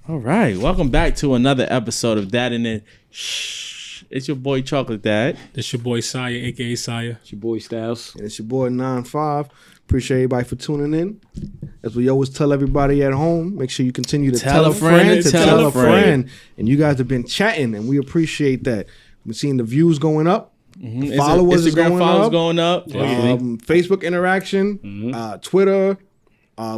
All right, welcome back to another episode of Dad and Then Shh. It's your boy Chocolate Dad. It's your boy Saya, aka Saya. It's your boy Styles. And it's your boy 9-5. Appreciate everybody for tuning in. As we always tell everybody at home, make sure you continue to tell a friend to tell a friend. And you guys have been chatting, and we appreciate that. We're seeing the views going up. Mm-hmm. Followers is Instagram going followers up. going up. Facebook interaction, Twitter,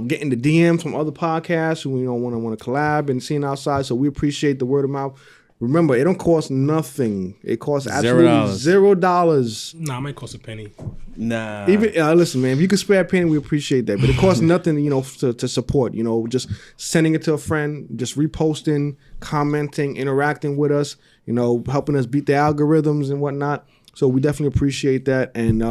getting the DMs from other podcasts who want to collab and seeing outside. So we appreciate the word of mouth. Remember, it don't cost nothing. It costs absolutely $0. Nah, it might cost a penny. Nah. Even listen, man, if you can spare a penny, we appreciate that. But it costs nothing, to support. Just sending it to a friend, just reposting, commenting, interacting with us. Helping us beat the algorithms and whatnot. So we definitely appreciate that. And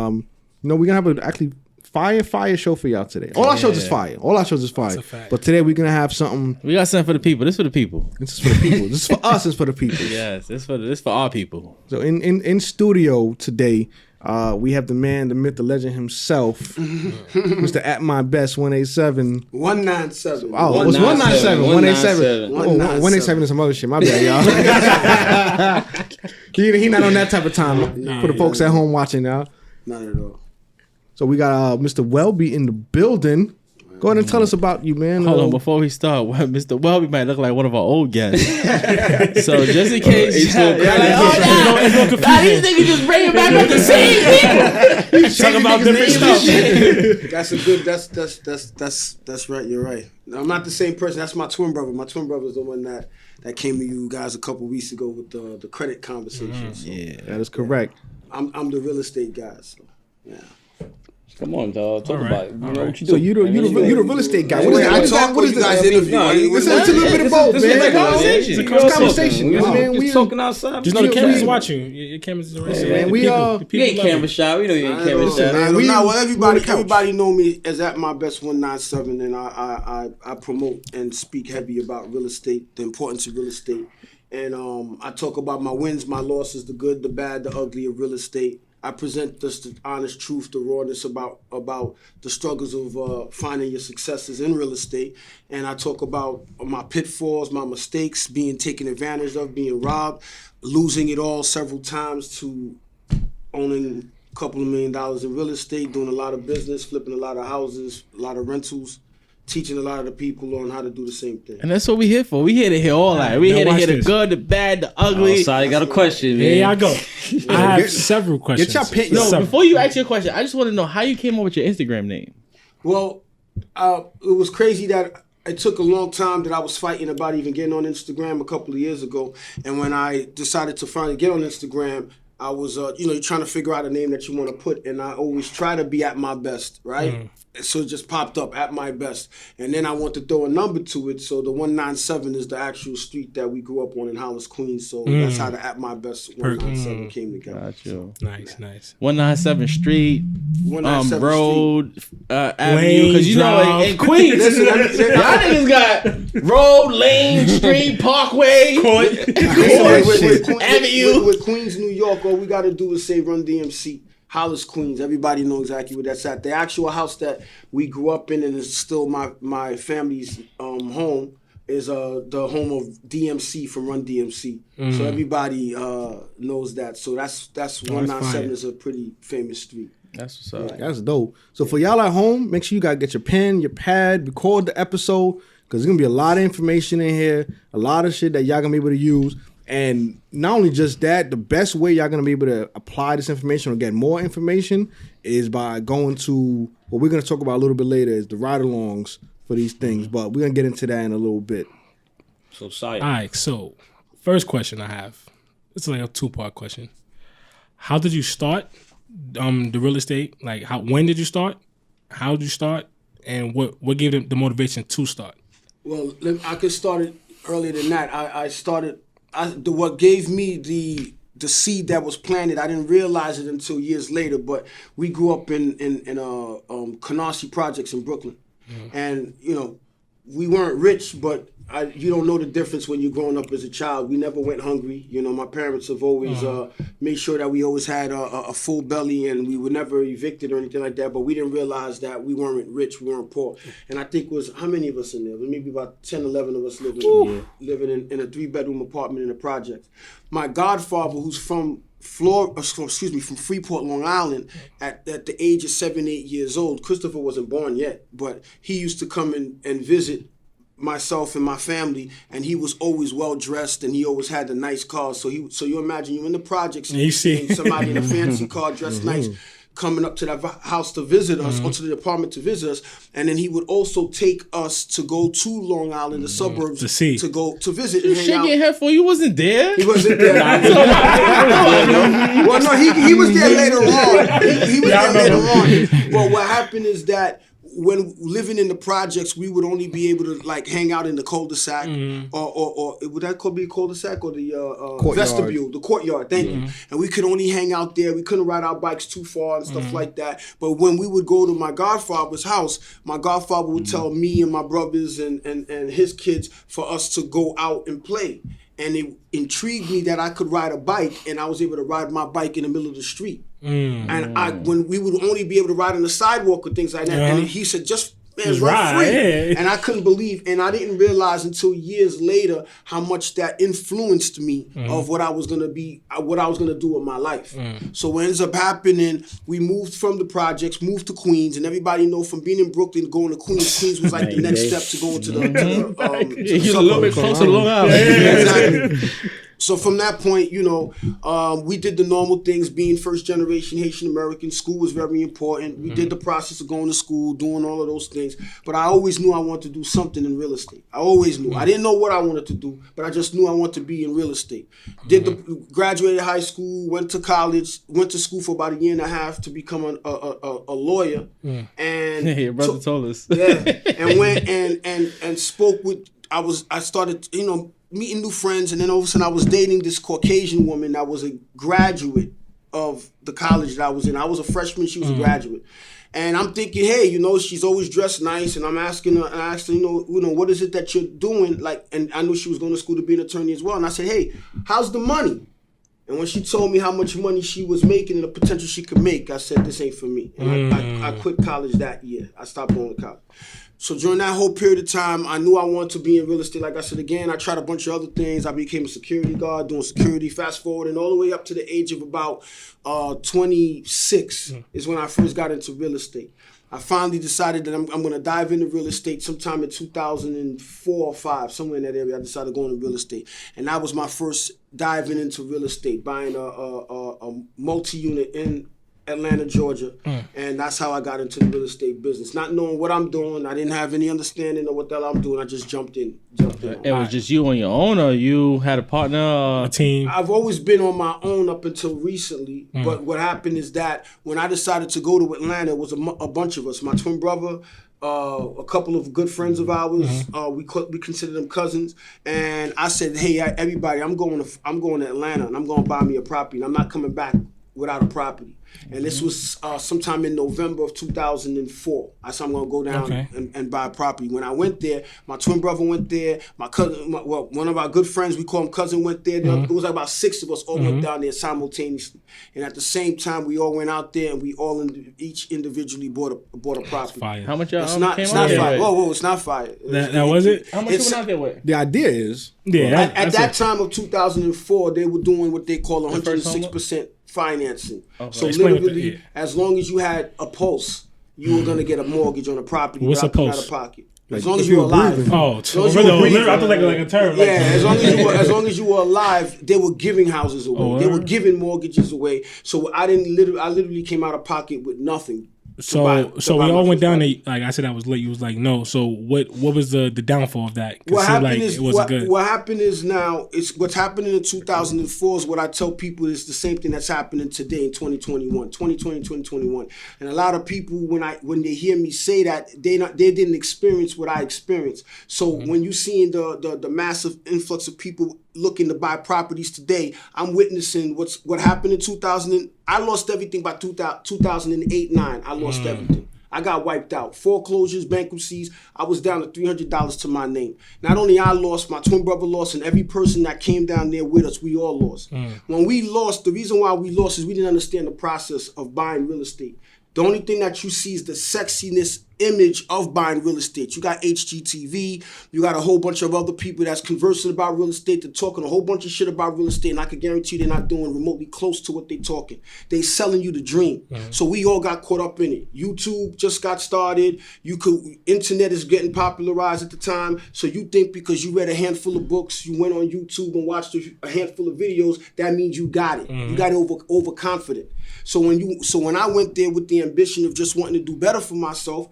we're gonna have an actually fire show for y'all today. All our shows is fire. That's a fact. But today we're gonna have something. We got something for the people. This is for the people. This is for the people. This is for us. It's for the people. Yes, this for our people. So in studio today, we have the man, the myth, the legend himself, Mr. At My Best 187. 197. Oh, it was 197. 187. 187 is some other shit. My bad, y'all. He not on that type of time for the folks at home watching now. Not at all. So we got Mr. Welby in the building. Go ahead and tell us about you, man. Hold on, before we start, Mr. Welby might look like one of our old guests. So just in case, these niggas just bring it back up the same people. Talk about different stuff. That's a good. That's right. You're right. I'm not the same person. That's my twin brother. My twin brother is the one that came to you guys a couple weeks ago with the credit conversation. So Yeah, that is correct. I'm the real estate guy. So yeah. Come on, dog. Talk about it. You know what you do. So you the real estate guy. What is that? What is you guys interview? It's a little bit of both, man. conversation. It's a conversation. Man, We talking outside. Just know the camera's watching. Your camera's right. Yeah, man, we You ain't camera shy. We know you ain't camera shy. Everybody know me as At My Best 197, and I promote and speak heavy about real estate, the importance of real estate, and I talk about my wins, my losses, the good, the bad, the ugly of real estate. I present just the honest truth, the rawness about the struggles of finding your successes in real estate. And I talk about my pitfalls, my mistakes, being taken advantage of, being robbed, losing it all several times to owning a couple of $1 million in real estate, doing a lot of business, flipping a lot of houses, a lot of rentals, teaching a lot of the people on how to do the same thing. and that's what we here for. We here to hear all that. We here to hear the good, the bad, the ugly. So I got a question, man. Here I go. I have several questions. Get your pin. No, before you ask your question, I just want to know how you came up with your Instagram name. Well, it was crazy that it took a long time that I was fighting about even getting on Instagram a couple of years ago. And when I decided to finally get on Instagram, I was, you're trying to figure out a name that you want to put. And I always try to be at my best, right? So it just popped up, At My Best. And then I want to throw a number to it. So the 197 is the actual street that we grew up on in Hollis, Queens. So that's how the At My Best 197 came together. Gotcha. Nice. 197 Street, 197 Road, Avenue. Lane, Because in Queens, y'all niggas got Road, Lane, Street, Parkway, Avenue. With Queens, New York, all we got to do is say Run DMC. Hollis, Queens. Everybody knows exactly where that's at. The actual house that we grew up in and is still my family's home is the home of DMC from Run DMC. So everybody knows that. So that's 197 is a pretty famous street. That's what's up. That's dope. So for y'all at home, make sure you gotta get your pen, your pad, record the episode, because there's gonna be a lot of information in here, a lot of shit that y'all gonna be able to use. And not only just that, the best way y'all gonna be able to apply this information or get more information is by going to what we're gonna talk about a little bit later is the ride-alongs for these things. But we're gonna get into that in a little bit. So Saya. All right. So first question I have. It's like a 2-part question. How did you start the real estate? Like when did you start? How did you start? And what gave them the motivation to start? Well, I could start it earlier than that. I started. What gave me the seed that was planted, I didn't realize it until years later, but we grew up in Canarsie Projects in Brooklyn. And, we weren't rich, but you don't know the difference when you're growing up as a child. We never went hungry. You know, my parents have always made sure that we always had a full belly, and we were never evicted or anything like that. But we didn't realize that we weren't rich, we weren't poor. And I think it was, how many of us in there? Maybe about 10, 11 of us living in a 3-bedroom apartment in the projects. My godfather, who's from Freeport, Long Island, at the age of 7, 8 years old. Christopher wasn't born yet, but he used to come and visit myself and my family, and he was always well dressed, and he always had a nice car. So you imagine you in the projects, and you see somebody in a fancy car dressed nice, coming up to that house to visit us, or to the apartment to visit us, and then he would also take us to go to Long Island, the suburbs, to go to visit. You shake your head for you wasn't there. He wasn't there. Well, no, he was there later on. He was there later on. But what happened is that when living in the projects, we would only be able to like hang out in the cul-de-sac, or would that be a cul-de-sac or the vestibule, the courtyard? Thank you. And we could only hang out there. We couldn't ride our bikes too far and stuff like that. But when we would go to my godfather's house, my godfather would tell me and my brothers and his kids for us to go out and play. And it intrigued me that I could ride a bike, and I was able to ride my bike in the middle of the street. And when we would only be able to ride on the sidewalk or things like that, and he said, just run free. Yeah. And I couldn't believe, and I didn't realize until years later how much that influenced me of what I was gonna be, what I was gonna do with my life. So what ends up happening, we moved from the projects, moved to Queens, and everybody know from being in Brooklyn going to Queens was like the next step to going to the He's a little bit closer to Long Island. Exactly. So from that point, you know, we did the normal things, being first generation Haitian American. School was very important. We did the process of going to school, doing all of those things. But I always knew I wanted to do something in real estate. I always knew. I didn't know what I wanted to do, but I just knew I wanted to be in real estate. Graduated high school, went to college, went to school for about 1.5 years to become a lawyer. And your brother told us. Yeah, and went and spoke with. I started, you know, meeting new friends, and then all of a sudden I was dating this Caucasian woman that was a graduate of the college that I was in. I was a freshman, she was a graduate. And I'm thinking, hey, you know, she's always dressed nice, and I asked her, you know, what is it that you're doing? Like, and I knew she was going to school to be an attorney as well. And I said, hey, how's the money? And when she told me how much money she was making and the potential she could make, I said, this ain't for me. And I quit college that year. I stopped going to college. So during that whole period of time, I knew I wanted to be in real estate. Like I said again, I tried a bunch of other things. I became a security guard, doing security, fast forward, and all the way up to the age of about 26 is when I first got into real estate. I finally decided that I'm going to dive into real estate sometime in 2004 or 5, somewhere in that area. I decided to go into real estate. And that was my first diving into real estate, buying a multi-unit in Atlanta, Georgia, and that's how I got into the real estate business. Not knowing what I'm doing, I didn't have any understanding of what the hell I'm doing. I just jumped in. It was just you on your own, or you had a partner, a team? I've always been on my own up until recently, but what happened is that when I decided to go to Atlanta, it was a bunch of us. My twin brother, a couple of good friends of ours, we consider them cousins, and I said, hey, everybody, I'm going to Atlanta, and I'm going to buy me a property, and I'm not coming back without a property. And this was sometime in November of 2004. I said I'm going to go down and buy a property. When I went there, my twin brother went there. My cousin, one of our good friends, we call him cousin, went there. There was like about 6 of us all went down there simultaneously. And at the same time, we all went out there and we all each individually bought a property. Fire. How much y'all It's not fire. Whoa, it's not fire. That was it? How much you went out there with? The idea is, at that time of 2004, they were doing what they call 106% financing. So literally, as long as you had a pulse, you were gonna get a mortgage on a property. What's a pulse? Out of pocket. As long as you were alive. Oh, I thought like a term. Yeah, as long as you were alive, they were giving houses away. They were giving mortgages away. So I literally came out of pocket with nothing. So we all went down there. Like I said, I was late. You was like, no. So what was the downfall of that? What happened What happened is now it's what's happening in 2004 is what I tell people is the same thing that's happening today in 2021. And a lot of people when they hear me say that they didn't experience what I experienced. So when you seeing the massive influx of people looking to buy properties today, I'm witnessing what happened in 2000. I lost everything by 2008-9. I lost everything. I got wiped out. Foreclosures, bankruptcies. I was down to $300 to my name. Not only I lost, my twin brother lost, and every person that came down there with us, we all lost. When we lost, the reason why we lost is we didn't understand the process of buying real estate. The only thing that you see is the sexiness image of buying real estate. You got HGTV, you got a whole bunch of other people that's conversing about real estate, they're talking a whole bunch of shit about real estate, and I can guarantee they're not doing remotely close to what they're talking. They selling you the dream. So we all got caught up in it. YouTube just got started. Internet is getting popularized at the time, so you think because you read a handful of books, you went on YouTube and watched a handful of videos, that means you got it. You got overconfident. So when I went there with the ambition of just wanting to do better for myself,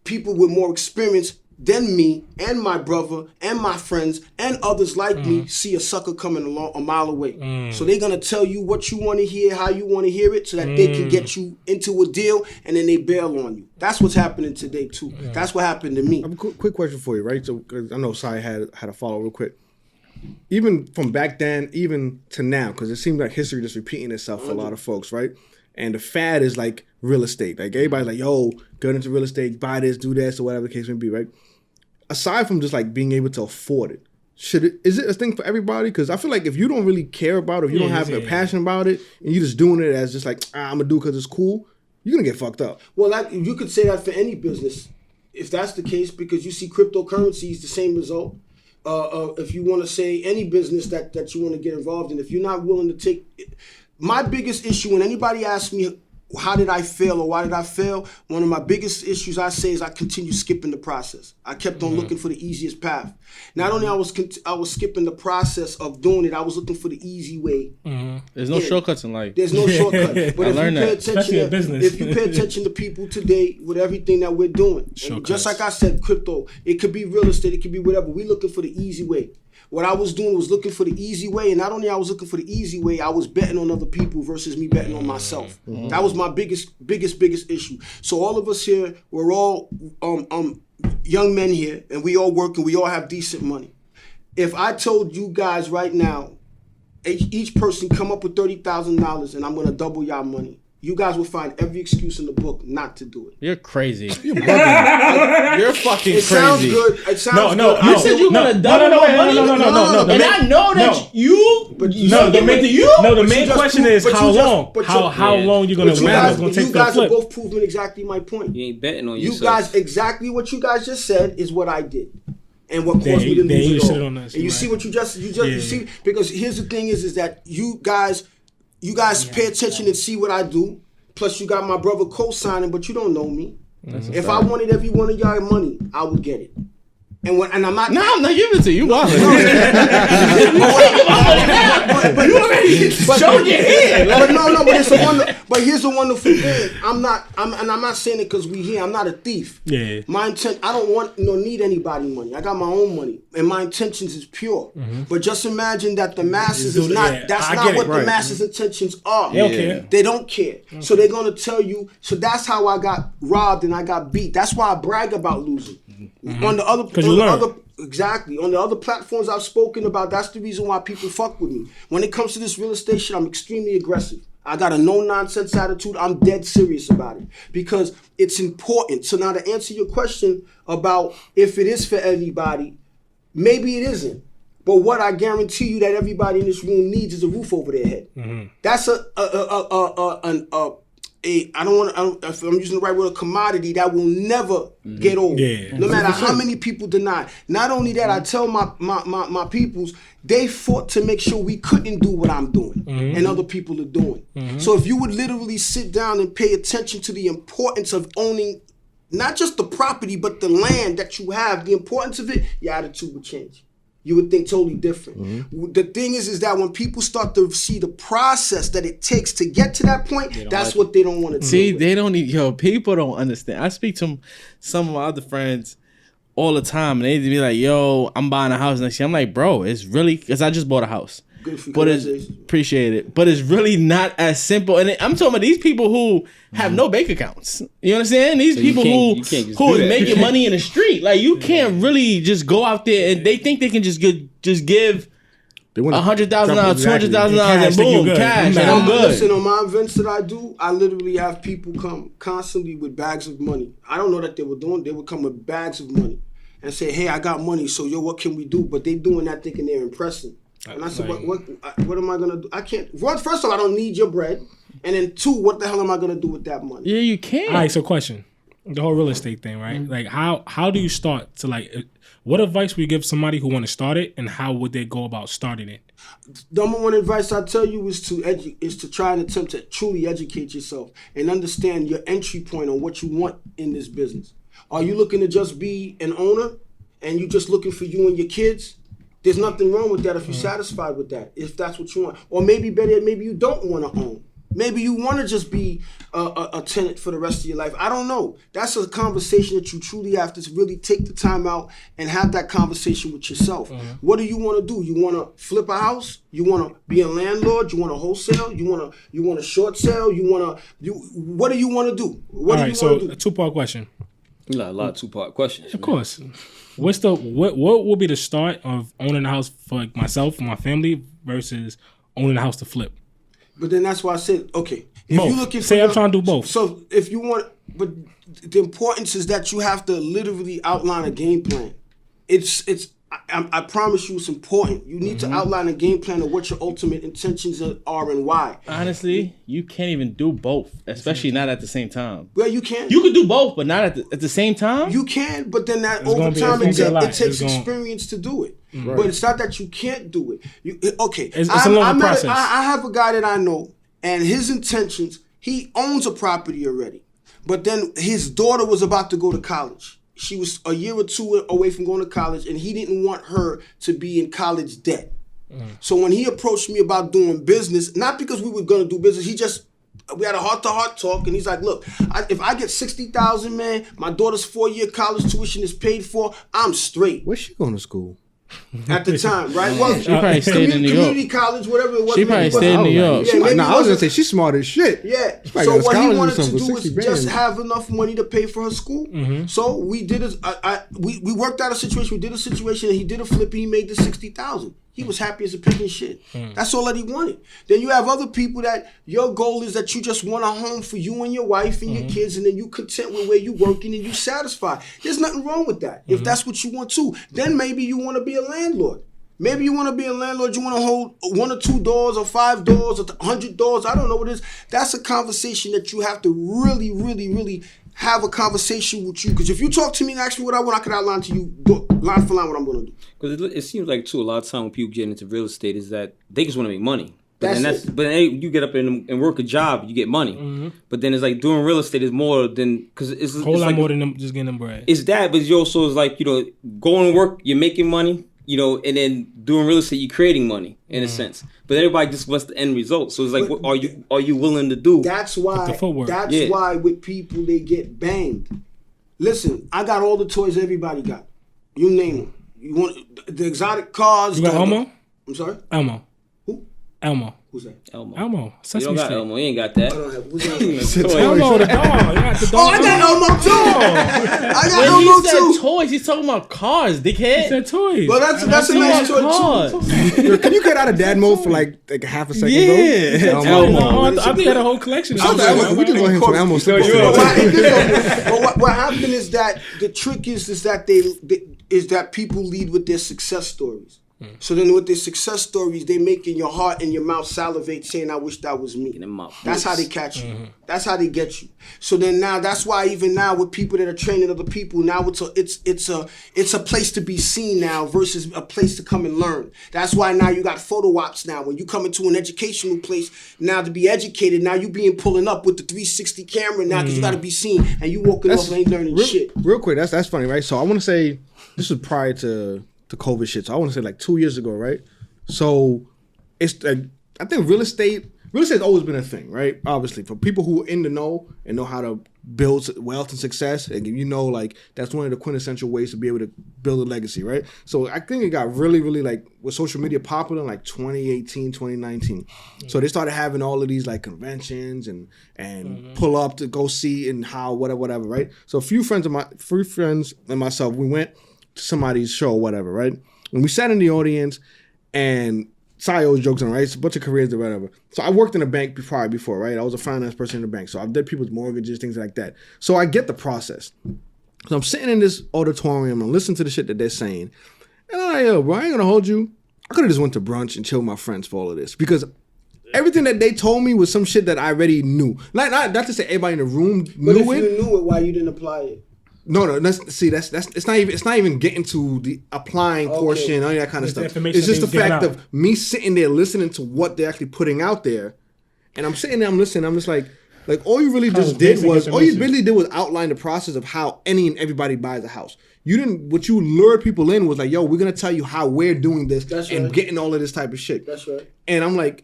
people with more experience than me and my brother and my friends and others like me see a sucker coming along a mile away. So they're going to tell you what you want to hear, how you want to hear it, so that they can get you into a deal, and then they bail on you. That's what's happening today too. That's what happened to me. I have a quick question for you, right? So 'cause I know Sai had a follow real quick. Even from back then, even to now, because it seems like history just repeating itself for a lot of folks, right? And the fad is like real estate. Like everybody's like, yo, get into real estate, buy this, do this, or whatever the case may be, right? Aside from just like being able to afford it, is it a thing for everybody? Because I feel like if you don't really care about it, if you don't have a passion about it, and you're just doing it as just like, I'm going to do it because it's cool, you're going to get fucked up. Well, you could say that for any business, if that's the case, because you see cryptocurrencies, the same result. If you want to say any business that you want to get involved in, if you're not willing to take... My biggest issue, when anybody asks me, how did I fail or why did I fail? One of my biggest issues I say is I continue skipping the process. I kept on looking for the easiest path. Not only I was skipping the process of doing it, I was looking for the easy way. There's no shortcuts in life. There's no shortcut. But if you pay attention to people today with everything that we're doing, and just like I said, crypto, it could be real estate, it could be whatever. We're looking for the easy way. What I was doing was looking for the easy way, and not only I was looking for the easy way, I was betting on other people versus me betting on myself. That was my biggest issue. So all of us here, we're all young men here, and we all work and we all have decent money. If I told you guys right now, each person come up with $30,000 and I'm going to double y'all money, you guys will find every excuse in the book not to do it. You're crazy. You're bugging. You're fucking crazy. Sounds good. It sounds good. You said you want to double my money? No. And I know that you... But the main question is how long? How long you going to wait? It's going to take you guys for the are flip. both proving exactly my point. You ain't betting on you yourself. guys, exactly what you guys just said is what I did. And what caused me to lose it all. And you see what you see? Because here's the thing is that you guys pay attention and see what I do. Plus, you got my brother co-signing, but you don't know me. If I wanted every one of y'all money, I would get it. And I'm not. No, I'm not giving it to you. Wow. But you already showed your hand. But here's the wonderful thing. I'm not saying it because we here. I'm not a thief. Yeah. My intent. I don't want need anybody money. I got my own money, and my intentions is pure. But just imagine that the masses is not. Yeah, that's not what the masses' intentions are. They don't care. They don't care. Okay. So they're gonna tell you. So that's how I got robbed and I got beat. That's why I brag about losing. On the other, exactly. On the other platforms I've spoken about, that's the reason why people fuck with me. When it comes to this real estate shit, I'm extremely aggressive. I got a no-nonsense attitude. I'm dead serious about it because it's important. So now to answer your question about if it is for everybody, maybe it isn't. But what I guarantee you that everybody in this room needs is a roof over their head. That's if I'm using the right word, a commodity that will never get old. Yeah. No matter how many people deny. Not only that, I tell my peoples, they fought to make sure we couldn't do what I'm doing and other people are doing. So if you would literally sit down and pay attention to the importance of owning not just the property, but the land that you have, the importance of it, your attitude would change. You would think totally different. The thing is that when people start to see the process that it takes to get to that point, that's what they don't want to do. See, they don't need, people don't understand. I speak to some of my other friends all the time, and they be like, yo, I'm buying a house next year. I'm like, bro, it's really, because I just bought a house. Good for you. But appreciate it. But it's really not as simple. And I'm talking about these people who have no bank accounts. You understand? These people who is making money in the street. Like you can't really just go out there and they think they can just give They want $100,000, exactly. $200,000, Cash, and then you boom, good. cash, You and I'm good. Listen, on my events that I do, I literally have people come constantly with bags of money. I don't know that they were doing. They would come with bags of money and say, "Hey, I got money, so yo, what can we do?" But they doing that thinking they're impressing. And I said, what am I gonna do? I can't. First of all, I don't need your bread, and then two, what the hell am I gonna do with that money? Yeah, you can. All right, so question. The whole real estate thing, right? Mm-hmm. Like, how do you start to, like, what advice would you give somebody who want to start it, and how would they go about starting it? Number one advice I tell you is to try and attempt to truly educate yourself and understand your entry point on what you want in this business. Are you looking to just be an owner and you just looking for you and your kids? There's nothing wrong with that if you're satisfied with that, if that's what you want. Or maybe better, maybe you don't want to own. Maybe you want to just be a tenant for the rest of your life. I don't know. That's a conversation that you truly have to really take the time out and have that conversation with yourself. What do you want to do? You want to flip a house? You want to be a landlord? You want to wholesale? You want to short sale? What do you want to do? What do you want to do? A two-part question. You got a lot of two-part questions. Of course. What will be the start of owning a house for, like, myself and my family versus owning a house to flip? But then that's why I said, okay. If Both. you're looking for Say I'm trying to do both. So if you want, but the importance is that you have to literally outline a game plan. I promise you it's important. You need to outline a game plan of what your ultimate intentions are and why. Honestly, you can't even do both, especially not at the same time. Well, you can. You could do both, but not at the same time. You can, but then that It's over gonna be- time it's it gonna be a lot. takes It's gonna- experience to do it. But it's not that you can't do it. It's a longer process. I have a guy that I know, and his intentions, he owns a property already. But then his daughter was about to go to college. She was a year or two away from going to college, and he didn't want her to be in college debt. So when he approached me about doing business, not because we were going to do business, we had a heart-to-heart talk, and he's like, look, if I get $60,000, man, my daughter's 4-year college tuition is paid for, I'm straight. Where's she going to school? At the time, right? Well, She probably stayed in New York. Community college, whatever it was. She probably maybe it stayed in wasn't- New York. Yeah, maybe Nah, it I was gonna wasn't- say she's smart as shit. Yeah. probably So got a what he scholarship wanted to something do for was 60 just grand. have enough money to pay for her school. So we did we worked out a situation. We did a situation, and he did a flip. And he made the $60,000. He was happy as a pig and shit. That's all that he wanted. Then you have other people that your goal is that you just want a home for you and your wife and your kids, and then you content with where you working and you satisfied. There's nothing wrong with that. If that's what you want to, then maybe you want to be a landlord. Maybe you want to be a landlord, you want to hold 1 or 2 doors or 5 doors or 100 doors. I don't know what it is. That's a conversation that you have to really, really, really have a conversation with you. Because if you talk to me and ask me what I want, I can outline to you line for line what I'm going to do. Because it seems like, too, a lot of time when people get into real estate is that they just want to make money. But That's it. But then you get up and work a job, you get money. But then it's like doing real estate is more than, because it's A whole lot like, more than them just getting them bread. it's that, but you also is like, going to work, you're making money, and then doing real estate, you're creating money in a sense. But everybody just wants the end result. So it's like, what are you willing to do? That's why. the footwork. That's Yeah. why with people they get banged. Listen, I got all the toys everybody got. You name them. You want the exotic cars? You got Elmo? I'm sorry. Elmo. Who? Elmo. Who's that? Elmo. Elmo. You Sesame don't got Street. Elmo. You ain't got that. I don't have. Who's that? Elmo, the dog. You got the dog. Oh, I got Elmo too. I got When he Elmo said too. toys, he's talking about cars, dickhead. He said toys. Well, that's a nice toy too. Cars. Can you get out of dad mode for like a half a second, Yeah. bro? Elmo. Oh, I thought he had a whole collection. Shout out to Elmo. We just want him from Elmo. But what happened is that the trick is that people lead with their success stories. So then with their success stories, they make in your heart and your mouth salivate saying, I wish that was me. them up. That's how they catch you. That's how they get you. So then now, that's why even now with people that are training other people, now it's a place to be seen now versus a place to come and learn. That's why now you got photo ops now. When you come into an educational place now to be educated, now you being pulling up with the 360 camera now because you got to be seen and you walking off and ain't learning shit. Real quick, that's funny, right? So I want to say this was prior to COVID shit. So I want to say like 2 years ago, right? So it's I think real estate has always been a thing, right? Obviously, for people who are in the know and know how to build wealth and success, and like that's one of the quintessential ways to be able to build a legacy, right? So I think it got really, really like with social media popular in like 2018, 2019. So they started having all of these like conventions and pull up to go see and how whatever, right? So a few friends and myself, we went to somebody's show or whatever, right? And we sat in the audience and CIO's jokes on, right? It's a bunch of careers or whatever. So I worked in a bank before, right? I was a finance person in the bank. So I've did people's mortgages, things like that. So I get the process. So I'm sitting in this auditorium and listening to the shit that they're saying. And I'm like, yo, bro, I ain't gonna hold you. I could have just went to brunch and chill with my friends for all of this. Because everything that they told me was some shit that I already knew. Not to say everybody in the room knew it. But if you knew it, why you didn't apply it? No. That's it's not even getting to the applying portion, all that kind of stuff. It's just the fact of me sitting there listening to what they're actually putting out there, and I'm sitting there, I'm listening. I'm just like all you really did was outline the process of how any and everybody buys a house. You didn't. What you lured people in was like, yo, we're gonna tell you how we're doing this getting all of this type of shit. That's right. And I'm like,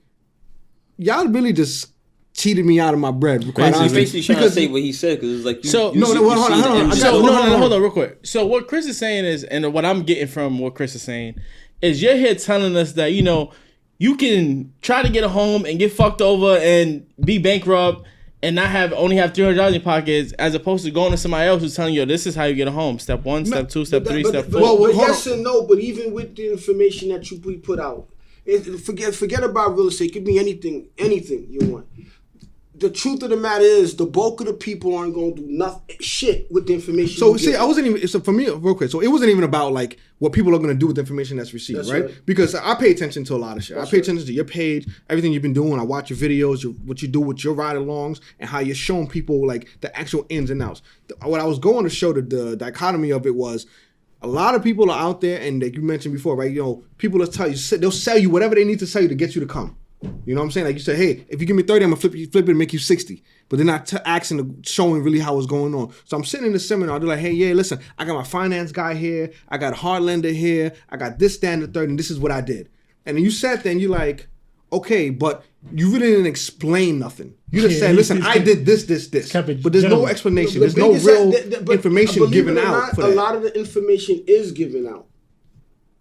y'all really just cheated me out of my bread. Quite honestly, basically trying to say what he said because it's like hold on, real quick. So what Chris is saying is, and what I'm getting from what Chris is saying, is you're here telling us that you can try to get a home and get fucked over and be bankrupt and not only have $300 in your pockets, as opposed to going to somebody else who's telling you this is how you get a home. Step 1, step 2, step 3, step 4. But yes and no. But even with the information that you put out, forget about real estate. It could be anything you want. The truth of the matter is, the bulk of the people aren't going to do shit with the information. So see, I wasn't even. So for me, real quick. So it wasn't even about like what people are going to do with the information that's received, right? Because I pay attention to a lot of shit. I pay attention to your page, everything you've been doing. I watch your videos, what you do with your ride-alongs, and how you're showing people like the actual ins and outs. What I was going to show the dichotomy of it was, a lot of people are out there, and like you mentioned before, right? People will tell you, they'll sell you whatever they need to sell you to get you to come. You know what I'm saying? Like you say, hey, if you give me 30, I'm gonna flip it and make you 60. But they're not showing really how it's going on. So I'm sitting in the seminar. They're like, hey, yeah, listen, I got my finance guy here. I got a hard lender here. I got this, that, and the third, and this is what I did. And then you sat there and you're like, okay, but you really didn't explain nothing. You just said, listen, I did this. But there's no explanation. There's no real information given out. A lot of the information is given out.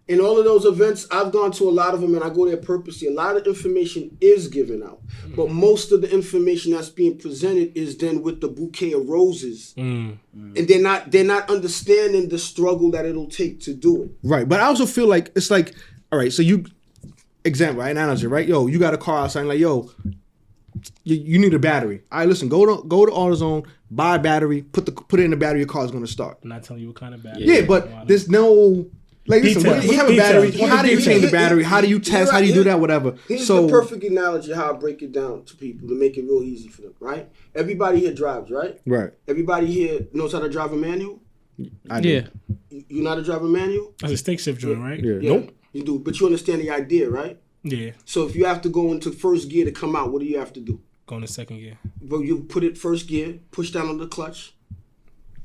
In all of those events, I've gone to a lot of them, and I go there purposely. A lot of information is given out, but most of the information that's being presented is then with the bouquet of roses, and they're not understanding the struggle that it'll take to do it. Right, but I also feel like it's like, all right, so example, right, analogy, right? Yo, you got a car outside, like, yo, you need a battery. All right, listen, go to AutoZone, buy a battery, put it in the battery. Your car's gonna start. I'm not telling you what kind of battery. Yeah, but there's no. Like, listen, what type of battery? How do you change the battery? How do you test? How do you do that? Whatever. Here's the perfect analogy of how I break it down to people to make it real easy for them, right? Everybody here drives, right? Right. Everybody here knows how to drive a manual? I do. Yeah. You know how to drive a manual? That's a stick shift joint, right? Yeah. Nope. You do, but you understand the idea, right? Yeah. So if you have to go into first gear to come out, what do you have to do? Go into second gear. But you put it first gear, push down on the clutch,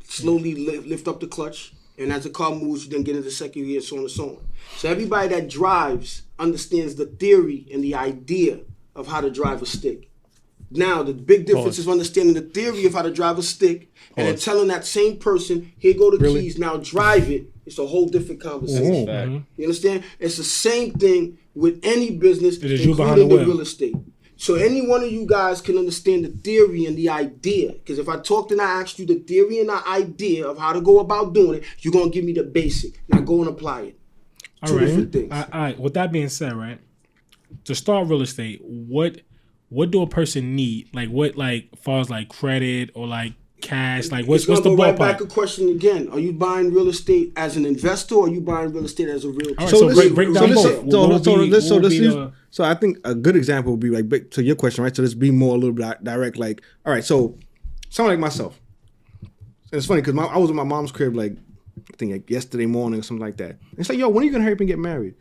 slowly lift up the clutch, and as the car moves, you then get into second gear, so on and so on. So everybody that drives understands the theory and the idea of how to drive a stick. Now, the big difference is understanding the theory of how to drive a stick and then telling that same person, here go the keys, now drive it. It's a whole different conversation. Mm-hmm. You understand? It's the same thing with any business, including the real estate. So any one of you guys can understand the theory and the idea. Because if I talked and I asked you the theory and the idea of how to go about doing it, you're going to give me the basic. Now go and apply it. Two different things. All right. With that being said, right, to start real estate, what do a person need? Like what, like, as far as like credit or like cash, like what's the ballpark? Right back a question again. Are you buying real estate as an investor or are you buying real estate as a real estate? So break down both. So I think a good example would be like to your question, right? So let's be more a little bit direct. Like, all right, so someone like myself. And it's funny because I was at my mom's crib like I think like yesterday morning or something like that. And it's like, yo, when are you gonna hurry up and get married?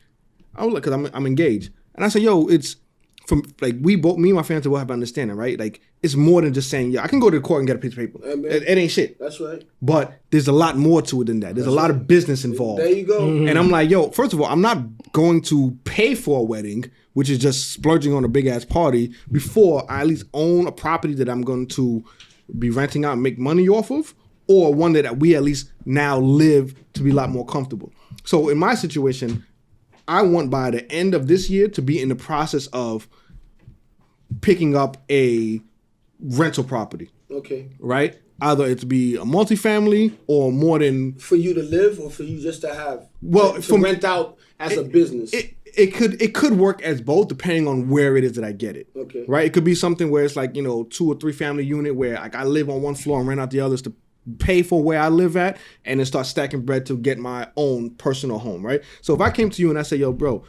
I was like, because I'm engaged, and I said, yo, it's from like me and my fiance will have understanding, right? Like it's more than just saying, yeah, I can go to the court and get a piece of paper. It ain't shit. That's right. But there's a lot more to it than that. There's a lot of business involved. There you go. Mm-hmm. And I'm like, yo, first of all, I'm not going to pay for a wedding, which is just splurging on a big ass party, before I at least own a property that I'm going to be renting out and make money off of, or one that we at least now live to be a lot more comfortable. So in my situation, I want by the end of this year to be in the process of picking up a rental property. Okay. Right? Either it to be a multifamily or more than... For you to live or for you just to have? Well, to rent out as a business? it could work as both depending on where it is that I get it. Okay. Right? It could be something where it's like, 2 or 3 family unit where like I live on one floor and rent out the others to pay for where I live at and then start stacking bread to get my own personal home, right? So if I came to you and I say, yo, bro,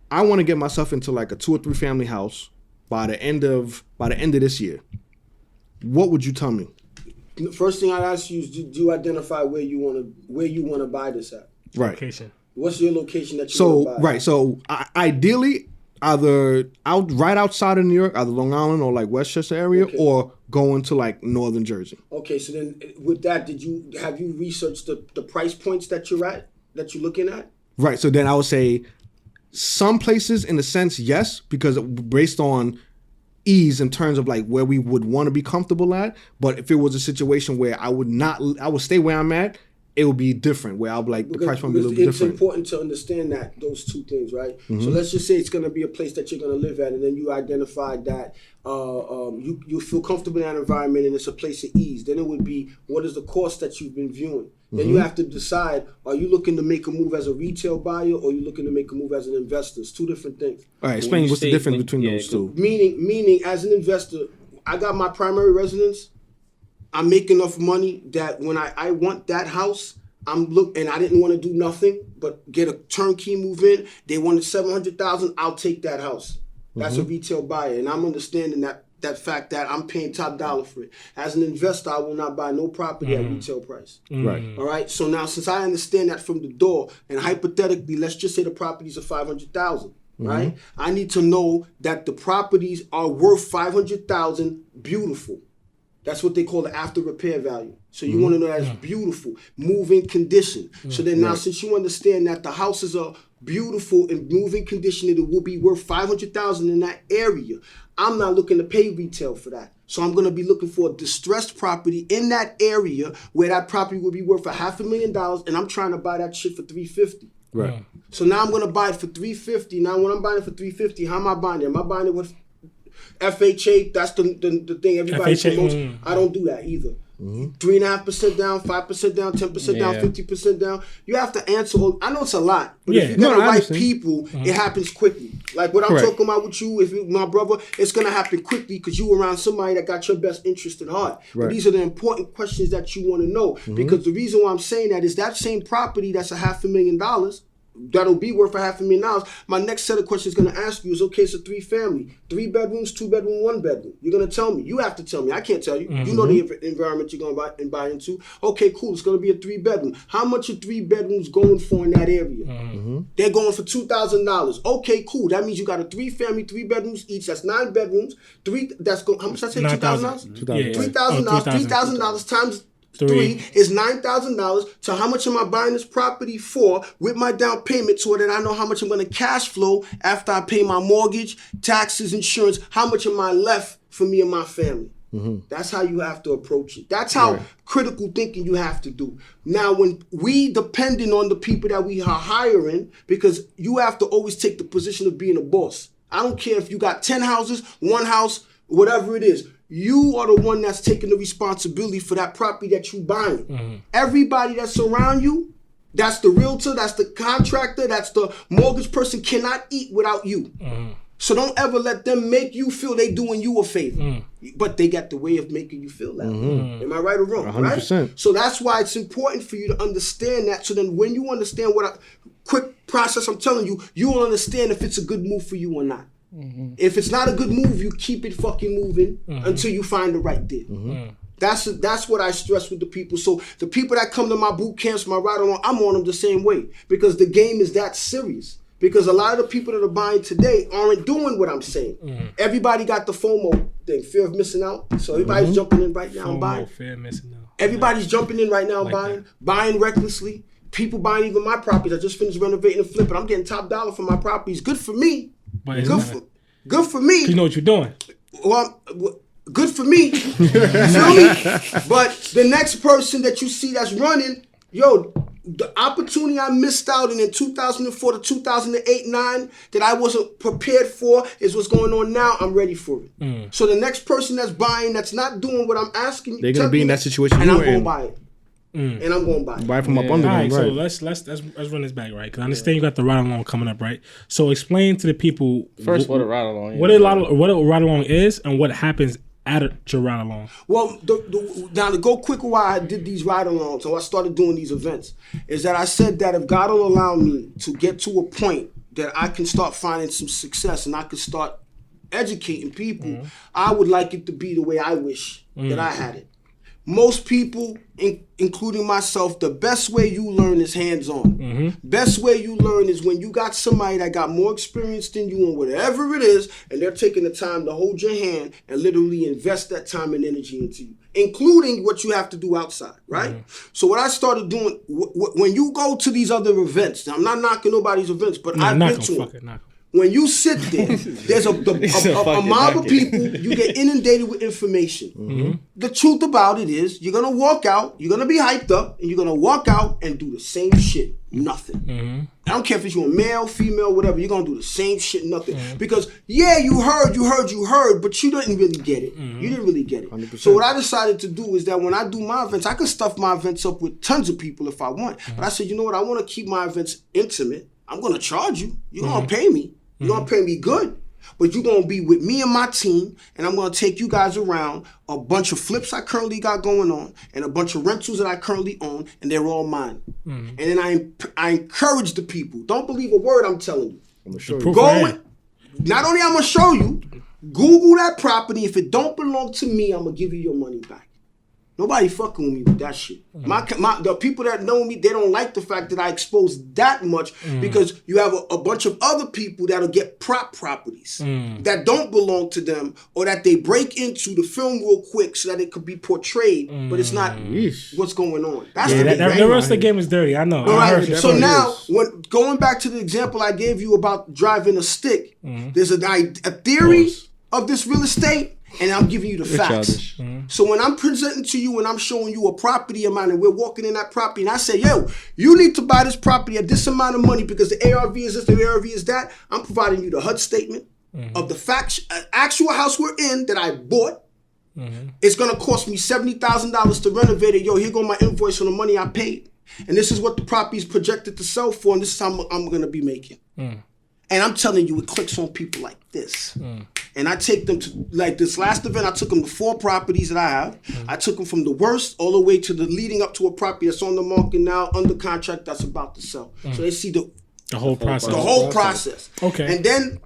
I want to get myself into like a 2 or 3 family house by the end of this year, what would you tell me? The first thing I'd ask you is, do you identify where you want to buy this at? Right. Location. What's your location that you want to buy? Right. So ideally, either right outside of New York, either Long Island or like Westchester area, or going to like Northern Jersey. Okay. So then, with that, have you researched the price points that you're looking at? Right. So then I would say some places, in a sense, yes, because based on ease in terms of like where we would want to be comfortable at. But if it was a situation where I would stay where I'm at, it would be different. Where I'll be like the price might be a little bit different. It's important to understand those two things, right? Mm-hmm. So let's just say it's going to be a place that you're going to live at, and then you identified that you feel comfortable in that environment, and it's a place of ease. Then it would be, what is the cost that you've been viewing? Then you have to decide, are you looking to make a move as a retail buyer, or are you looking to make a move as an investor? It's two different things. All right, explain what's the difference between those two. Meaning, as an investor, I got my primary residence. I make enough money that when I want that house, and I didn't want to do nothing but get a turnkey move in. They wanted $700,000. I'll take that house. That's a retail buyer, and I'm understanding that fact that I'm paying top dollar for it. As an investor, I will not buy no property at retail price. Right. All right. So now, since I understand that from the door, and hypothetically, let's just say the properties are $500,000. Right. I need to know that the properties are worth $500,000. Beautiful. That's what they call the after repair value. So you want to know that it's beautiful, moving condition. So then now, since you understand that the houses are beautiful and moving condition, it will be worth $500,000 in that area. I'm not looking to pay retail for that. So I'm going to be looking for a distressed property in that area where that property will be worth $500,000, and I'm trying to buy that shit for $350,000. Right. So now I'm going to buy it for $350,000. Now when I'm buying it for $350,000, how am I buying it? Am I buying it with FHA? That's the thing everybody promotes. I don't do that either. 3.5% down, 5% down, 10% down, 50% down. You have to answer. I know it's a lot, but if you get the right people, it happens quickly. Like what I'm talking about with you, if you, my brother, it's gonna happen quickly because you around somebody that got your best interest at heart. Right. But these are the important questions that you want to know, because the reason why I'm saying that is that same property that's $500,000. That'll be worth $500,000. My next set of questions going to ask you is, okay, it's a 3-family, 3 bedrooms, 2 bedroom, 1 bedroom. You're going to tell me. You have to tell me. I can't tell you. You know the environment you're going to buy into. Okay, cool. It's going to be a 3 bedroom. How much are 3 bedrooms going for in that area? They're going for $2,000. Okay, cool. That means you got a 3-family, 3 bedrooms each. That's 9 bedrooms. How much did I say? $2,000? $3,000. $3,000 times 3 is $9,000. So how much am I buying this property for with my down payment, so that I know how much I'm going to cash flow after I pay my mortgage, taxes, insurance? How much am I left for me and my family? That's how you have to approach it. That's how critical thinking you have to do. Now, when we depending on the people that we are hiring, because you have to always take the position of being a boss. I don't care if you got 10 houses, 1 house, whatever it is. You are the one that's taking the responsibility for that property that you buying. Everybody that's around you, that's the realtor, that's the contractor, that's the mortgage person, cannot eat without you. So don't ever let them make you feel they doing you a favor. But they got the way of making you feel that. Am I right or wrong? 100%. Right? So that's why it's important for you to understand that. So then when you understand quick process I'm telling you, you will understand if it's a good move for you or not. If it's not a good move, you keep it fucking moving until you find the right deal. That's what I stress with the people. So the people that come to my boot camps, my ride along, I'm on them the same way, because the game is that serious. Because a lot of the people that are buying today aren't doing what I'm saying. Everybody got the FOMO thing, fear of missing out. So everybody's jumping in right now and buying. Fear of missing out. Everybody's jumping in right now and buying recklessly. People buying even my properties. I just finished renovating and flipping. I'm getting top dollar for my properties. Good for me. But good for me. You know what you're doing. Well, good for me. You feel me? But the next person that you see that's running, the opportunity I missed out in 2004 to 2008-9 that I wasn't prepared for is what's going on now. I'm ready for it. So the next person that's buying, that's not doing what I'm asking, they're gonna be in that situation, and I'm gonna buy it. and I'm going to buy it. Buy from up under All them, right, right? so let's run this back, right? Because I understand you got the ride along coming up, right? So explain to the people First, what a ride along. what a ride along is and what happens at your ride along. Well, now to go quicker why I did these ride-alongs, so I started doing these events, is that I said that if God will allow me to get to a point that I can start finding some success and I can start educating people, I would like it to be the way I wish that I had it. Most people, including myself, the best way you learn is hands-on. Best way you learn is when you got somebody that got more experience than you on whatever it is, and they're taking the time to hold your hand and literally invest that time and energy into you, including what you have to do outside, right? So what I started doing, when you go to these other events, I'm not knocking nobody's events, but I've been to them. When you sit there, there's a mob of people, you get inundated with information. The truth about it is, you're going to walk out, you're going to be hyped up, and you're going to walk out and do the same shit, nothing. I don't care if it's you're male, female, whatever, you're going to do the same shit, nothing. Because, yeah, you heard, but you didn't really get it. You didn't really get it. 100%. So what I decided to do is that when I do my events, I can stuff my events up with tons of people if I want. But I said, you know what, I want to keep my events intimate. I'm going to charge you. You're going to pay me. You're going to pay me good, but you're going to be with me and my team, and I'm going to take you guys around a bunch of flips I currently got going on and a bunch of rentals that I currently own, and they're all mine. And then I encourage the people. Don't believe a word I'm telling you. I'm gonna show you. Not only I'm going to show you, Google that property. If it don't belong to me, I'm going to give you your money back. Nobody fucking with me with that shit. The people that know me, they don't like the fact that I expose that much because you have a bunch of other people that'll get properties that don't belong to them or that they break into the film real quick so that it could be portrayed, but it's not what's going on. That's the rest of the game is dirty. I know. Right. So now, going back to the example I gave you about driving a stick, there's a theory of this real estate. And I'm giving you the facts. So when I'm presenting to you and I'm showing you a property of mine and we're walking in that property and I say, yo, you need to buy this property at this amount of money because the ARV is this, the ARV is that, I'm providing you the HUD statement of the facts, actual house we're in that I bought. It's going to cost me $70,000 to renovate it. Yo, here go my invoice on the money I paid. And this is what the property is projected to sell for, and this is how I'm going to be making. And I'm telling you, it clicks on people like this. And I take them to, like this last event, I took them to 4 properties that I have. I took them from the worst all the way to the leading up to a property that's on the market now, under contract, that's about to sell. So they see the whole process. The whole process. Okay. And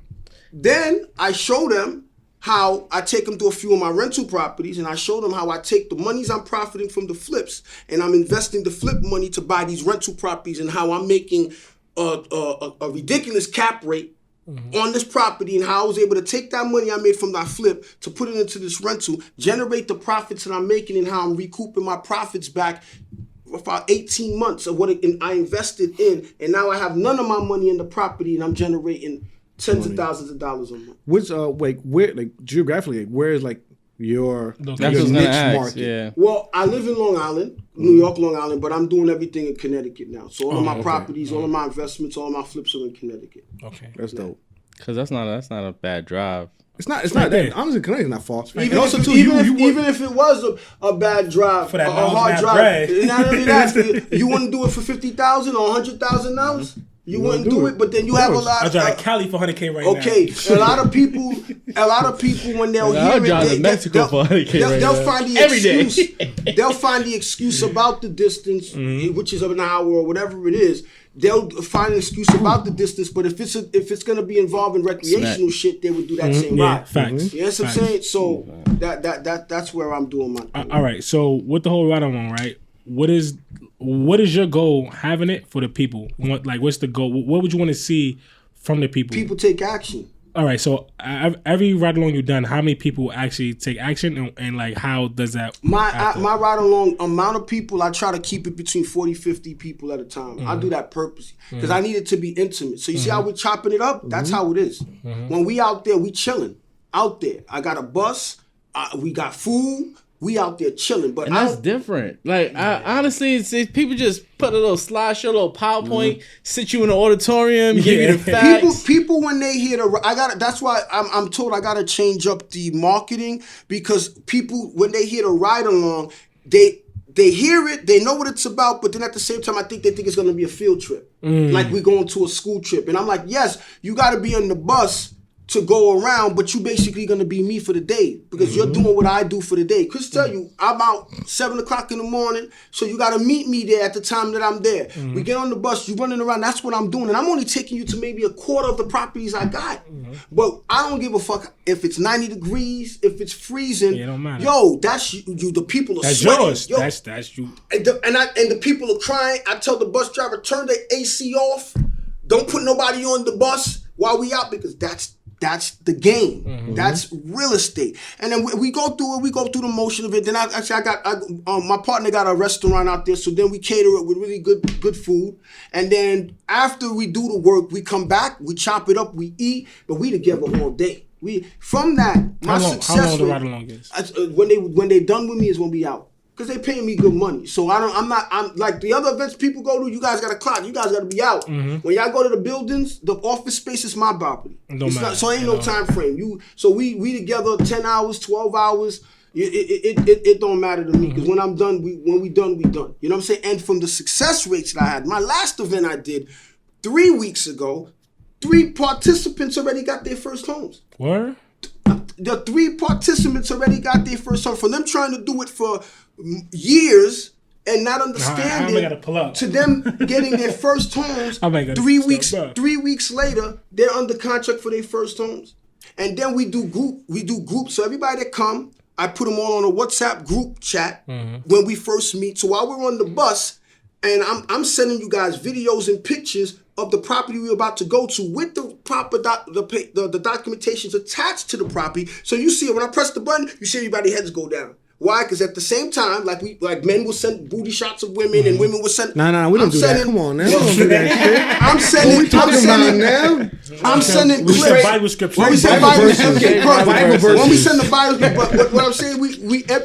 then I show them how I take them to a few of my rental properties, and I show them how I take the monies I'm profiting from the flips, and I'm investing the flip money to buy these rental properties, and how I'm making a ridiculous cap rate on this property, and how I was able to take that money I made from that flip to put it into this rental, generate the profits that I'm making, and how I'm recouping my profits back for about 18 months of what I invested in, and now I have none of my money in the property, and I'm generating tens of thousands of dollars a month. Which where geographically, where is your niche market? Yeah. Well, I live in Long Island, New York, Long Island, but I'm doing everything in Connecticut now. So all of my properties, all of my investments, all of my flips are in Connecticut. Okay, that's dope. Because that's not a bad drive. It's not that. Honestly, Connecticut's not far. Even if it was a bad drive, for that a hard drive, bread. not only that, you wouldn't do it for $50,000 or $100,000. You wouldn't do it, but then you have a lot. I drive to Cali for $100K right now. Okay, a lot of people when they'll hear it, they'll find the excuse. They'll find the excuse about the distance, which is an hour or whatever it is. They'll find an excuse about the distance, but if it's going to be involving recreational shit, they would do that same ride. Facts. You know what I'm saying? So that's where I'm doing my thing. All right. So with the whole ride along, right? What is your goal having it for the people? What's the goal? What would you want to see from the people? People take action. All right, so every ride along you've done, how many people actually take action, and how does that? My ride along amount of people, I try to keep it between 40, 50 people at a time. I do that purposely because I need it to be intimate. So you see how we're chopping it up? That's how it is. When we out there, we chilling out there. I got a bus. We got food. We out there chilling, but that's different. I honestly, it's people just put a little slideshow, a little PowerPoint, sit you in the auditorium, give you the facts. People when they hear that's why I'm told I gotta change up the marketing, because people when they hear the ride along, they hear it, they know what it's about, but then at the same time, I think they think it's going to be a field trip. Like we're going to a school trip. And I'm like, yes, you got to be on the bus to go around, but you basically going to be me for the day because you're doing what I do for the day. Chris tell you, I'm out 7 o'clock in the morning, so you got to meet me there at the time that I'm there. We get on the bus, you running around, that's what I'm doing. And I'm only taking you to maybe a quarter of the properties I got. But I don't give a fuck if it's 90 degrees, if it's freezing. Yeah, it don't matter. Yo, that's you. The people are That's sweating. yours. Yo, That's you. and the people are crying. I tell the bus driver, turn the AC off. Don't put nobody on the bus while we out because that's the game. That's real estate. And then we go through it. We go through the motion of it. Then my partner got a restaurant out there. So then we cater it with really good food. And then after we do the work, we come back, we chop it up, we eat, but we together all day. From that, my success how long the ride along is? When they done with me is when we out. Because they paying me good money. So I'm like the other events people go to, you guys got to clock. You guys got to be out. When y'all go to the buildings, the office space is my property. So ain't no time frame. So we together 10 hours, 12 hours. It don't matter to me. Because when I'm done, when we done. You know what I'm saying? And from the success rates that I had, my last event I did 3 weeks ago, 3 participants already got their first homes. What? The 3 participants already got their first home. For them trying to do it for years and not understanding to them getting their first homes 3 weeks later they're under contract for their first homes. And then we do groups. So everybody that come, I put them all on a WhatsApp group chat when we first meet. So while we're on the bus and I'm sending you guys videos and pictures of the property we're about to go to with the proper the documentations attached to the property. So you see it when I press the button, you see everybody's heads go down. Why? Because at the same time, like men will send booty shots of women and women will send. Nah, we don't do that. Come on, now. We don't do that shit. I'm sending. What we talking about now? I'm sending We clips. said Bible scripture. When we send Bible verses. When we send the Bible, but what I'm saying,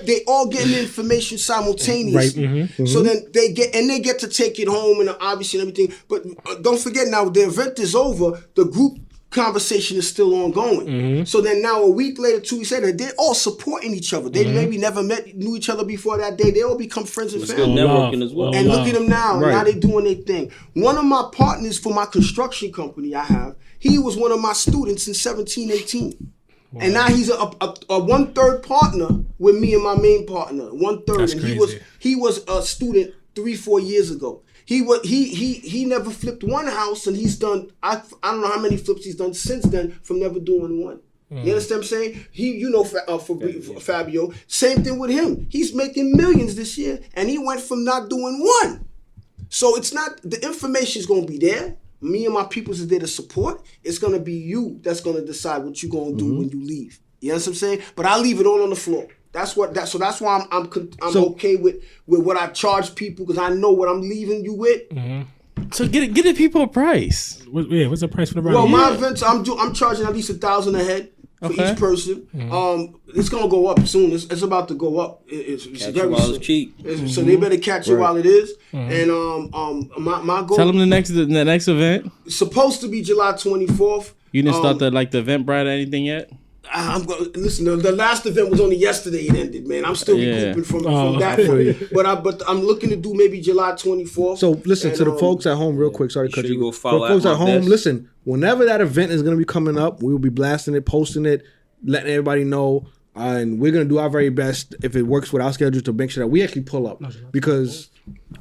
they all getting the information simultaneously. Right. So then they get to take it home and obviously and everything. But don't forget now, the event is over. The group conversation is still ongoing. So then now a week later, 2 weeks later, they're all supporting each other. They maybe never knew each other before that day. They all become friends and family. Still networking as well. And look at them now. Right. Now they doing their thing. One of my partners for my construction company I have, he was one of my students in 17, 18. Wow. And now he's a 1/3 partner with me and my main partner. 1/3. That's and crazy. he was a student 3-4 years ago. He never flipped one house, and he's done I don't know how many flips he's done since then from never doing one. You understand what I'm saying? For Fabio, same thing with him. He's making millions this year, and he went from not doing one. So it's not the information is going to be there. Me and my peoples is there to support. It's going to be you that's going to decide what you're going to do when you leave. You know what I'm saying? But I leave it all on the floor. So that's why I'm okay with what I charge people because I know what I'm leaving you with. So get the people a price. What's the price for the bride? Well, my events I'm charging at least $1,000 a head for each person. It's gonna go up soon. It's about to go up. It's very while soon. it's cheap. So they better catch it while it is. And my goal. Tell them the next event. It's supposed to be July 24th. You didn't start the Eventbrite or anything yet? I'm going listen. The last event was only yesterday. It ended, man. I'm still recouping from that one. But I'm looking to do maybe July 24th. So listen to the folks at home, real quick. Sorry to cut you. Go For folks at home, listen. Whenever that event is going to be coming up, we will be blasting it, posting it, letting everybody know, and we're going to do our very best if it works with our schedule to make sure that we actually pull up. Because,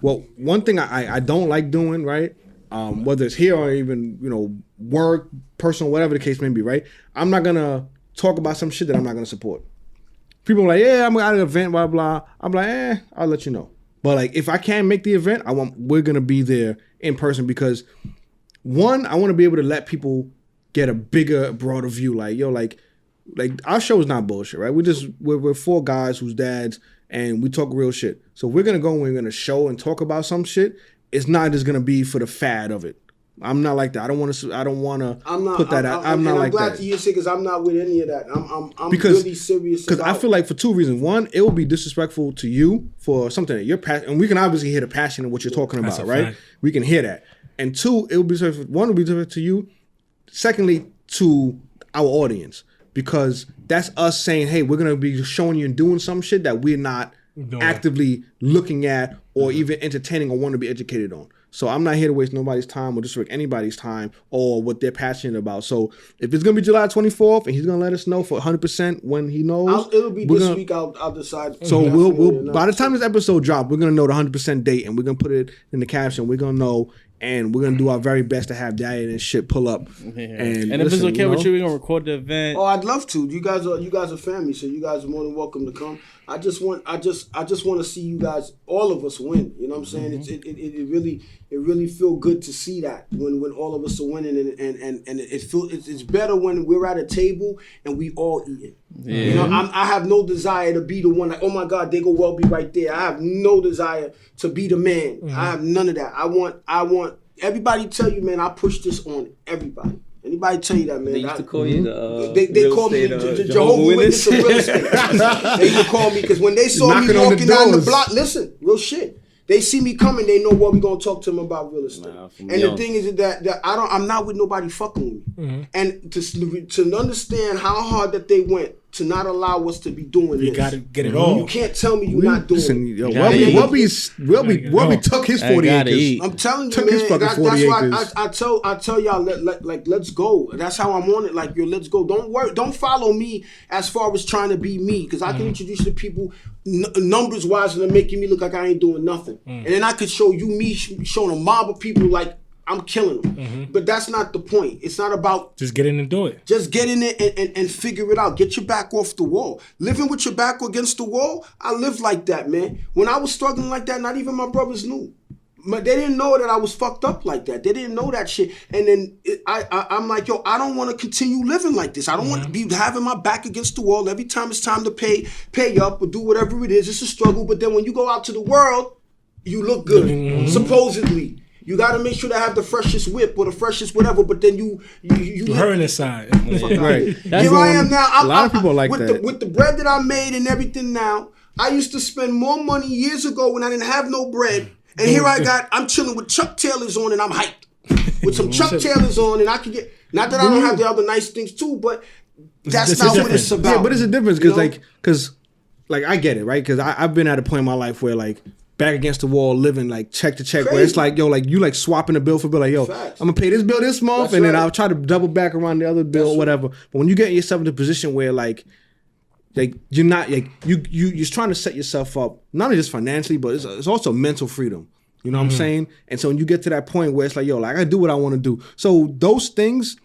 well, one thing I don't like doing, right? Whether it's here or even work, personal, whatever the case may be, right? I'm not gonna talk about some shit that I'm not gonna support. People are like, yeah, I'm at an event, blah blah. I'm like, I'll let you know. But like, if I can't make the event, we're gonna be there in person because one, I want to be able to let people get a bigger, broader view. Like, like our show is not bullshit, right? We're 4 guys whose dads, and we talk real shit. So we're gonna go and we're gonna show and talk about some shit. It's not just gonna be for the fad of it. I'm not like that. I don't want to put that out. I'm not like that. I'm glad to hear it because I'm not with any of that. I'm really serious. Because I feel like for 2 reasons. One, it will be disrespectful to you for something that you're passionate, and we can obviously hear the passion in what you're talking about, right? Fact. We can hear that. And 2, it will be disrespectful. 1, will be disrespectful to you. Secondly, to our audience, because that's us saying, hey, we're gonna be showing you and doing some shit that we're not actively looking at or even entertaining or want to be educated on. So I'm not here to waste nobody's time or disrupt anybody's time or what they're passionate about. So if it's gonna be July 24th and he's gonna let us know for 100% when he knows, it'll be this week. I'll decide. So we'll by the time this episode drops, we're gonna know the 100% date and we're gonna put it in the caption. We're gonna know. And we're gonna do our very best to have Daddy and shit pull up. Yeah. And if it's okay with you, we're gonna record the event. Oh, I'd love to. You guys are family, so you guys are more than welcome to come. I just want to see you guys, all of us, win. You know what I'm saying? It really feel good to see that when all of us are winning, and it's better when we're at a table and we all eating. Yeah. You know, I have no desire to be the one like, oh my God, they go well be right there. I have no desire to be the man. I have none of that. I want everybody tell you, man, I push this on everybody. Anybody tell you that, man? They used to call you the they call me the Jehovah's Witness of real estate. They used to call me because when they saw me walking down the block, listen, real shit. They see me coming, they know what we gonna talk to them about real estate. The thing is that I'm not with nobody fucking with me. And to understand how hard that they went to not allow us to be doing this. You gotta get it all. You can't tell me you're not doing it. Welby took his 40 acres. I'm telling you, man. That's why I tell y'all, let's go. That's how I'm on it. Like, yo, let's go. Don't worry. Don't follow me as far as trying to be me, because I can introduce you to people numbers wise and they're making me look like I ain't doing nothing. And then I could show you me showing a mob of people like I'm killing them. But that's not the point. It's not about... Just get in and do it. Just get in it and figure it out. Get your back off the wall. Living with your back against the wall, I lived like that, man. When I was struggling like that, not even my brothers knew. But they didn't know that I was fucked up like that. They didn't know that shit. And then I'm like, yo, I don't want to continue living like this. I don't want to be having my back against the wall every time it's time to pay up or do whatever it is. It's a struggle. But then when you go out to the world, you look good, supposedly. You got to make sure to have the freshest whip or the freshest whatever, but then you hurting inside. Right. Here I am now. A lot of people like that. With the bread that I made and everything now, I used to spend more money years ago when I didn't have no bread. And here I'm chilling with Chuck Taylors on and I'm hyped. With some Chuck Taylors on and I can get, not that I don't have the other nice things too, but that's not what it's about. Yeah, but it's a difference because I get it, right? Because I've been at a point in my life where like, back against the wall, living like check to check, where it's like, yo, like you like swapping the bill for bill, like, yo, I'm gonna pay this bill this month, and then I'll try to double back around the other bill or whatever. But when you get yourself in a position where like you're not like you're trying to set yourself up not only just financially, but it's also mental freedom. You know what I'm saying? And so when you get to that point where it's like, yo, like I gotta do what I want to do. So those things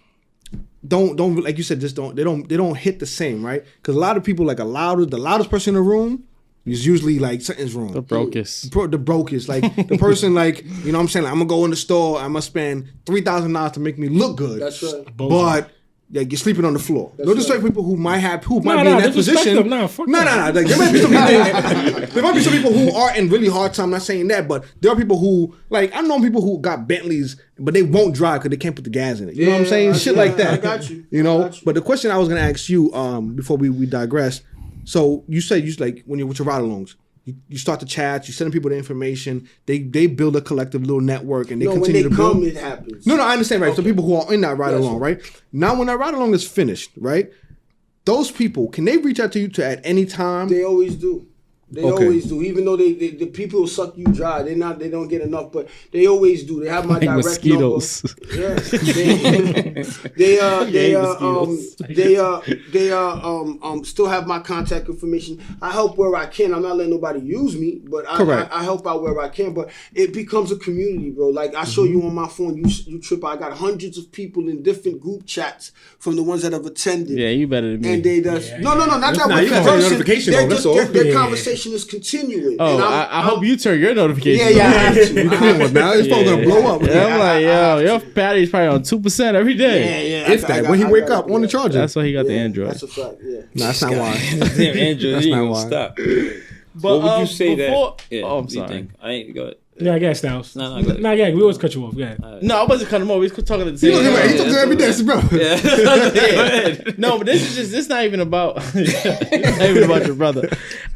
don't like you said, just don't hit the same, right? Because a lot of people like the loudest person in the room. It's usually like something's wrong. The brokest. The brokest. Like the person like, you know what I'm saying? Like, I'm going to go in the store. I'm going to spend $3,000 to make me look good. That's right. But like, you're sleeping on the floor. No disrespect people who might be in that position. No. Like, there might be some people who are in really hard time. I'm not saying that, but there are people who, like, I know people who got Bentleys, but they won't drive because they can't put the gas in it. You know what I'm saying? Shit like that. I got you. You know? But the question I was going to ask you before we digress, so you said you like when you're with your ride-alongs, you start to chat, you send people the information, they build a collective little network, and they continue to build. When they come, it happens. No, I understand, right? Okay. So people who are in that ride-along, right? Now, when that ride-along is finished, right? Those people, can they reach out to you at any time? They always do. They always do. Even though the people will suck you dry, they don't get enough, but they always do. They have my direct mosquitoes. number. Yeah. They still have my contact information. I help where I can. I'm not letting nobody use me, but I help out where I can. But it becomes a community, bro. Like I show you on my phone, you trip. I got hundreds of people in different group chats from the ones that have attended. Yeah, you better than me. And they just not that way. You got to notification on. That's all. Their conversation is continuing. Oh, and I hope you turn your notifications I have to. Come on, man. This phone gonna blow up. Yeah, I'm like, yo, your battery's probably on 2% every day. Yeah. If that, when he wake up on the charger. That's why he got the Android. That's a fact, yeah. No, that's not why. Damn, Android, That's you not ain't why. gonna stop. But What would you say before, that? Yeah, oh, I'm what do you sorry. think? I ain't go ahead. Yeah, I guess, Styles. No, go ahead. Nah, yeah, we always cut you off. Go ahead. No, I wasn't cutting him off. We was talking at the He same time. talks to him every day, bro. Yeah. No, but this not even about it's not even about your brother.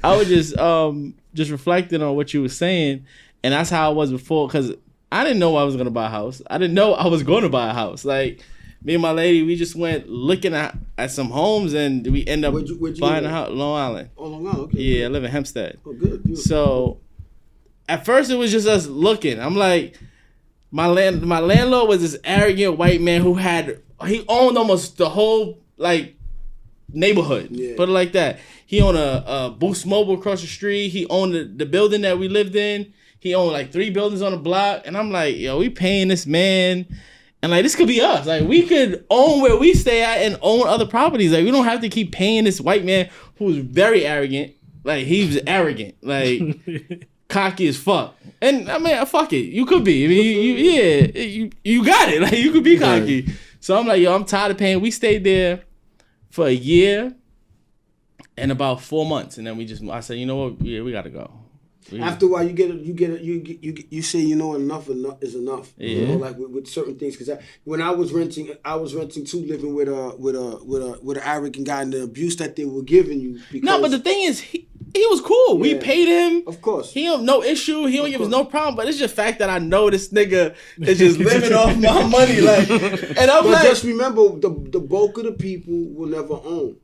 I was just reflecting on what you were saying, and that's how I was before, because I didn't know I was gonna buy a house. I didn't know I was going to buy a house. Like me and my lady, we just went looking at some homes, and we end up Where'd you buying live a house, Long Island. Oh, Long Island. Okay. Yeah, I live in Hempstead. Oh, good. Beautiful. So at first it was just us looking. I'm like, my landlord was this arrogant white man who he owned almost the whole like neighborhood. Yeah. Put it like that. He owned a Boost Mobile across the street. He owned the building that we lived in. He owned like 3 buildings on the block. And I'm like, yo, we paying this man. And like, this could be us. Like, we could own where we stay at and own other properties. Like, we don't have to keep paying this white man who's very arrogant. Like, he was arrogant. Like, cocky as fuck. And I mean, fuck it. You could be. I mean, you got it. Like, you could be cocky. So I'm like, yo, I'm tired of paying. We stayed there for a year and about 4 months. And then I said, you know what? Yeah, we got to go. After a while, you say, you know, enough is enough. Yeah. You know, like with certain things. Because when I was renting too, living with an arrogant guy, and the abuse that they were giving you. No, but the thing is, he was cool. We paid him. Of course. He don't no issue. He don't give us no problem. But it's just the fact that I know this nigga is just living off my money. Like, and I'm but like, just remember, the bulk of the people will never own.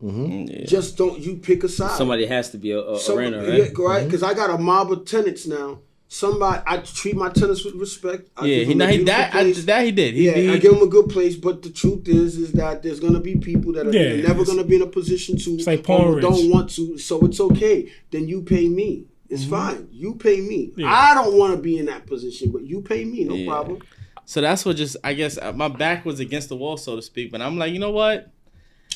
Yeah. Just don't you pick a side. Somebody has to be a renter, right? Right? Because I got a mob of tenants now. I treat my tenants with respect. I give them a beautiful place. he did. I give them a good place, but the truth is that there's gonna be people that are never gonna be in a position to, it's like or don't want to. So it's okay. Then you pay me. It's fine. You pay me. Yeah. I don't want to be in that position, but you pay me. No problem. So that's what I guess my back was against the wall, so to speak. But I'm like, you know what?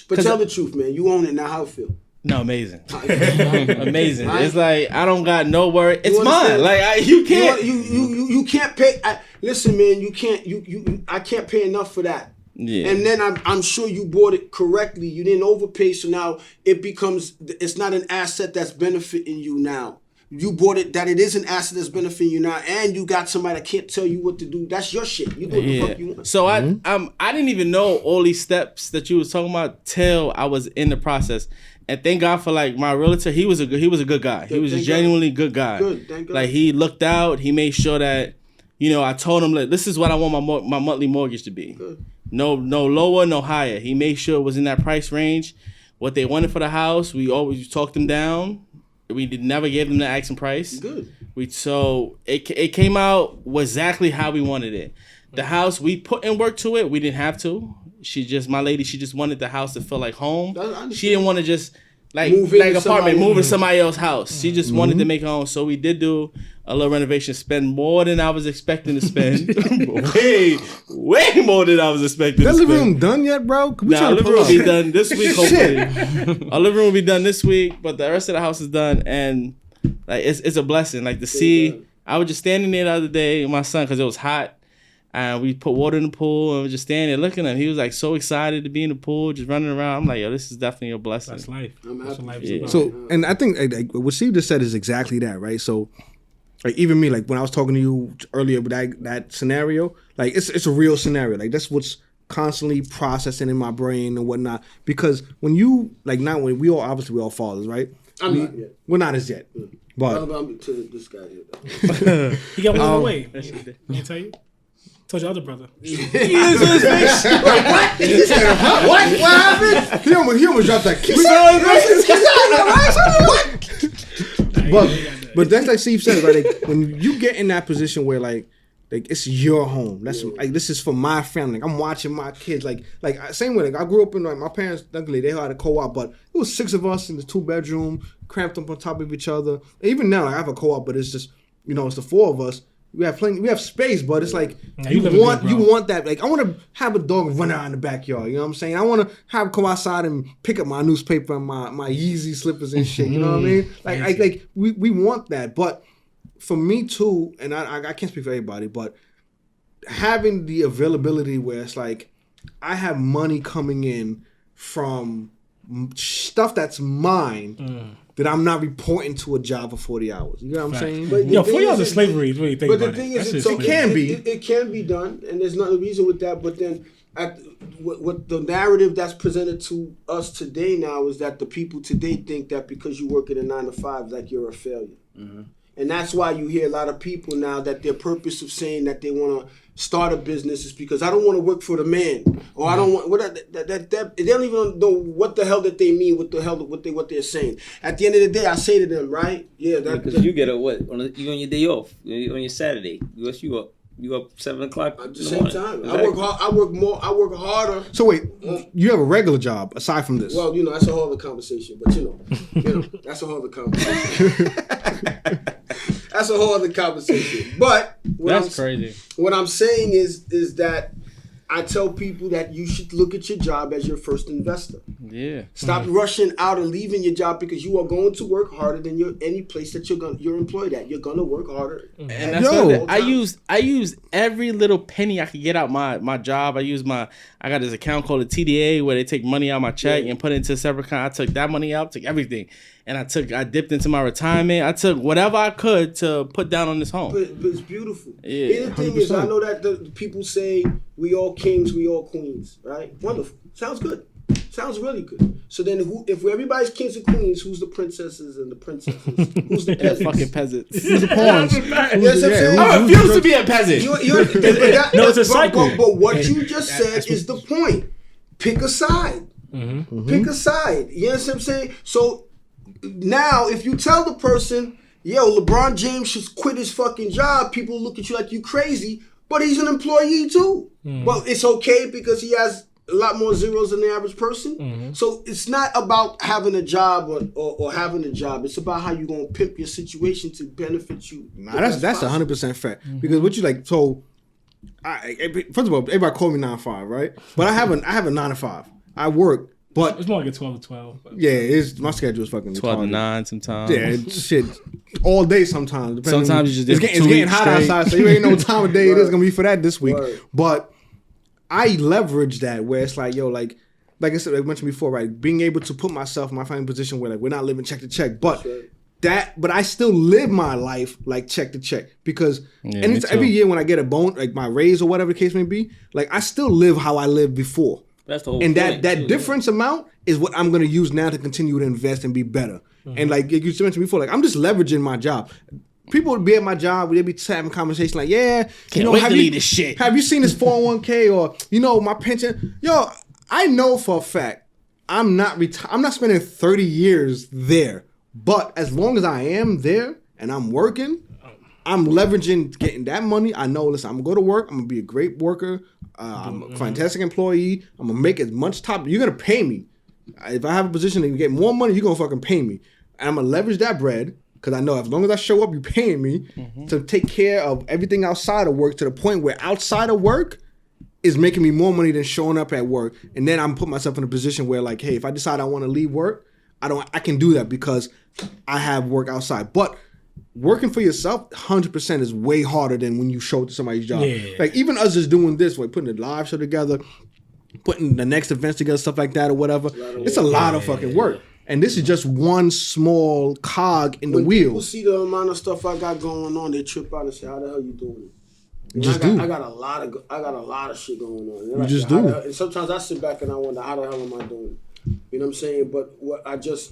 But tell the truth, man. You own it now. How it feel? No, amazing. Amazing. Right? It's like I don't got no worry. It's mine. Like you can't. You can't pay. Listen, man. You can't. I can't pay enough for that. Yeah. And then I'm sure you bought it correctly. You didn't overpay, so now it's not an asset that's benefiting you now. You bought it that it is an asset that's benefiting you now, and you got somebody that can't tell you what to do. That's your shit. You do what the fuck you want. So I didn't even know all these steps that you was talking about till I was in the process. And thank God for like my realtor. He was a good guy. He was a genuinely good guy. Good, thank God. Like he looked out. He made sure that, you know, I told him like this is what I want my monthly mortgage to be. Good. No lower, no higher. He made sure it was in that price range. What they wanted for the house, we always talked them down. We never gave them the asking price. Good. So it came out exactly how we wanted it. The house, we put in work to it. We didn't have to. My lady, she just wanted the house to feel like home. She didn't want to just move to somebody else's house. She just wanted to make her own. So we did do a little renovation, spend more than I was expecting to spend. way more than I was expecting to spend. That living room done yet, bro? Our living room will be done this week, hopefully. Our living room will be done this week, but the rest of the house is done. And like it's a blessing. Like to see, I was just standing there the other day with my son because it was hot. And we put water in the pool and we just standing there looking at him. He was like so excited to be in the pool, just running around. I'm like, yo, this is definitely a blessing. That's life. That's life. Yeah. So, and I think like, what Steve just said is exactly that, right? So, like even me, like when I was talking to you earlier with that scenario, like it's a real scenario. Like that's what's constantly processing in my brain and whatnot. Because when you we all fathers, right? I'm not yet. We're not as yet, but I'm to this guy here. He got one away. Can't tell you. Told your other brother. What? What happened? He almost dropped that key. But that's like Steve said, right? Like, when you get in that position where like it's your home. That's like this is for my family. Like, I'm watching my kids. Like same way. Like I grew up in my parents. Luckily, they had a co-op, but it was 6 of us in the 2-bedroom, cramped up on top of each other. Even now, like, I have a co-op, but it's just it's the 4 of us. We have space, but it's like you want that. Like I want to have a dog run around in the backyard. You know what I'm saying? I want to come outside and pick up my newspaper and my Yeezy slippers and shit. You know what I mean? Like we want that. But for me too, and I can't speak for everybody, but having the availability where it's like I have money coming in from stuff that's mine. That I'm not reporting to a job for 40 hours. You know what I'm saying? But 40 hours of slavery is what you think about it. But the thing is, it can be done, and there's no reason with that. But then, what the narrative that's presented to us today now is that the people today think that because you work at a 9 to 5, like you're a failure. Mm-hmm. And And that's why you hear a lot of people now that their purpose of saying that they want to start a business is because I don't want to work for the man, or I don't want they don't even know what the hell that they mean, what they're saying. At the end of the day, I say to them, right? Yeah, because you get up you on your day off, on your Saturday. You up? You up 7 o'clock at the same time. Exactly. I work harder. So wait, you have a regular job aside from this? Well, that's a whole other conversation. But that's a whole other conversation. That's a whole other conversation. But that's crazy. What I'm saying is that I tell people that you should look at your job as your first investor. Yeah. Stop rushing out and leaving your job because you are going to work harder than any place that you're employed at. You're gonna work harder. And that's I use every little penny I could get out my job. I got this account called a TDA where they take money out of my check and put it into a separate account. I took that money out, took everything. And I dipped into my retirement. I took whatever I could to put down on this home. But it's beautiful. Yeah. And the thing is, I know that the people say we all kings, we all queens, right? Wonderful. Sounds good. Sounds really good. So then if everybody's kings and queens, who's the princesses and the princesses? Who's the peasants? Fucking peasants. Who's the pawns? I refuse to be a peasant. It's a cycle. But what you just said is the point. Pick a side. Pick a side. You know what I'm saying? So now, if you tell the person, yo, LeBron James should quit his fucking job, people look at you like you crazy, but he's an employee too. Well, it's okay because he has a lot more zeros than the average person. So it's not about having a job or having a job. It's about how you're going to pimp your situation to benefit you. Nah, that's 100% fair. Because what you like, so, first of all, everybody call me 9-5, right? But I have a 9-to-5. I work. But it's more like a 12 to 12. But. Yeah, my schedule is fucking 12 to 9 sometimes. Yeah, shit, all day sometimes. Sometimes you just it's getting hot outside, so you ain't know what time of day it is gonna be for that this week. Right. But I leverage that where it's like, yo, like I said, I mentioned before, right? Being able to put myself in my family position where like we're not living check to check, but but I still live my life like check to check because every year when I get a bone, like my raise or whatever the case may be, like I still live how I lived before. That's the whole and that difference amount is what I'm going to use now to continue to invest and be better. And like you mentioned before, like I'm just leveraging my job. People would be at my job, they'd be having conversations like, yeah, have you seen this 401k or my pension? Yo, I know for a fact I'm not spending 30 years there. But as long as I am there and I'm working, I'm leveraging getting that money. I know, listen, I'm going to go to work. I'm going to be a great worker. I'm a fantastic employee. I'm going to make as much top. You're going to pay me. If I have a position and you get more money, you're going to fucking pay me. And I'm going to leverage that bread because I know as long as I show up, you're paying me to take care of everything outside of work to the point where outside of work is making me more money than showing up at work. And then I'm putting myself in a position where like, hey, if I decide I want to leave work, I can do that because I have work outside. But working for yourself, 100% is way harder than when you show up to somebody's job. Yeah. Like even us just doing this, like putting the live show together, putting the next events together, stuff like that or whatever. It's a lot of fucking work. And this is just one small cog in the wheel. People see the amount of stuff I got going on, they trip out and say, "How the hell you doing it?" I got a lot of shit going on. You just do. And sometimes I sit back and I wonder, how the hell am I doing it? You know what I'm saying? But what I just,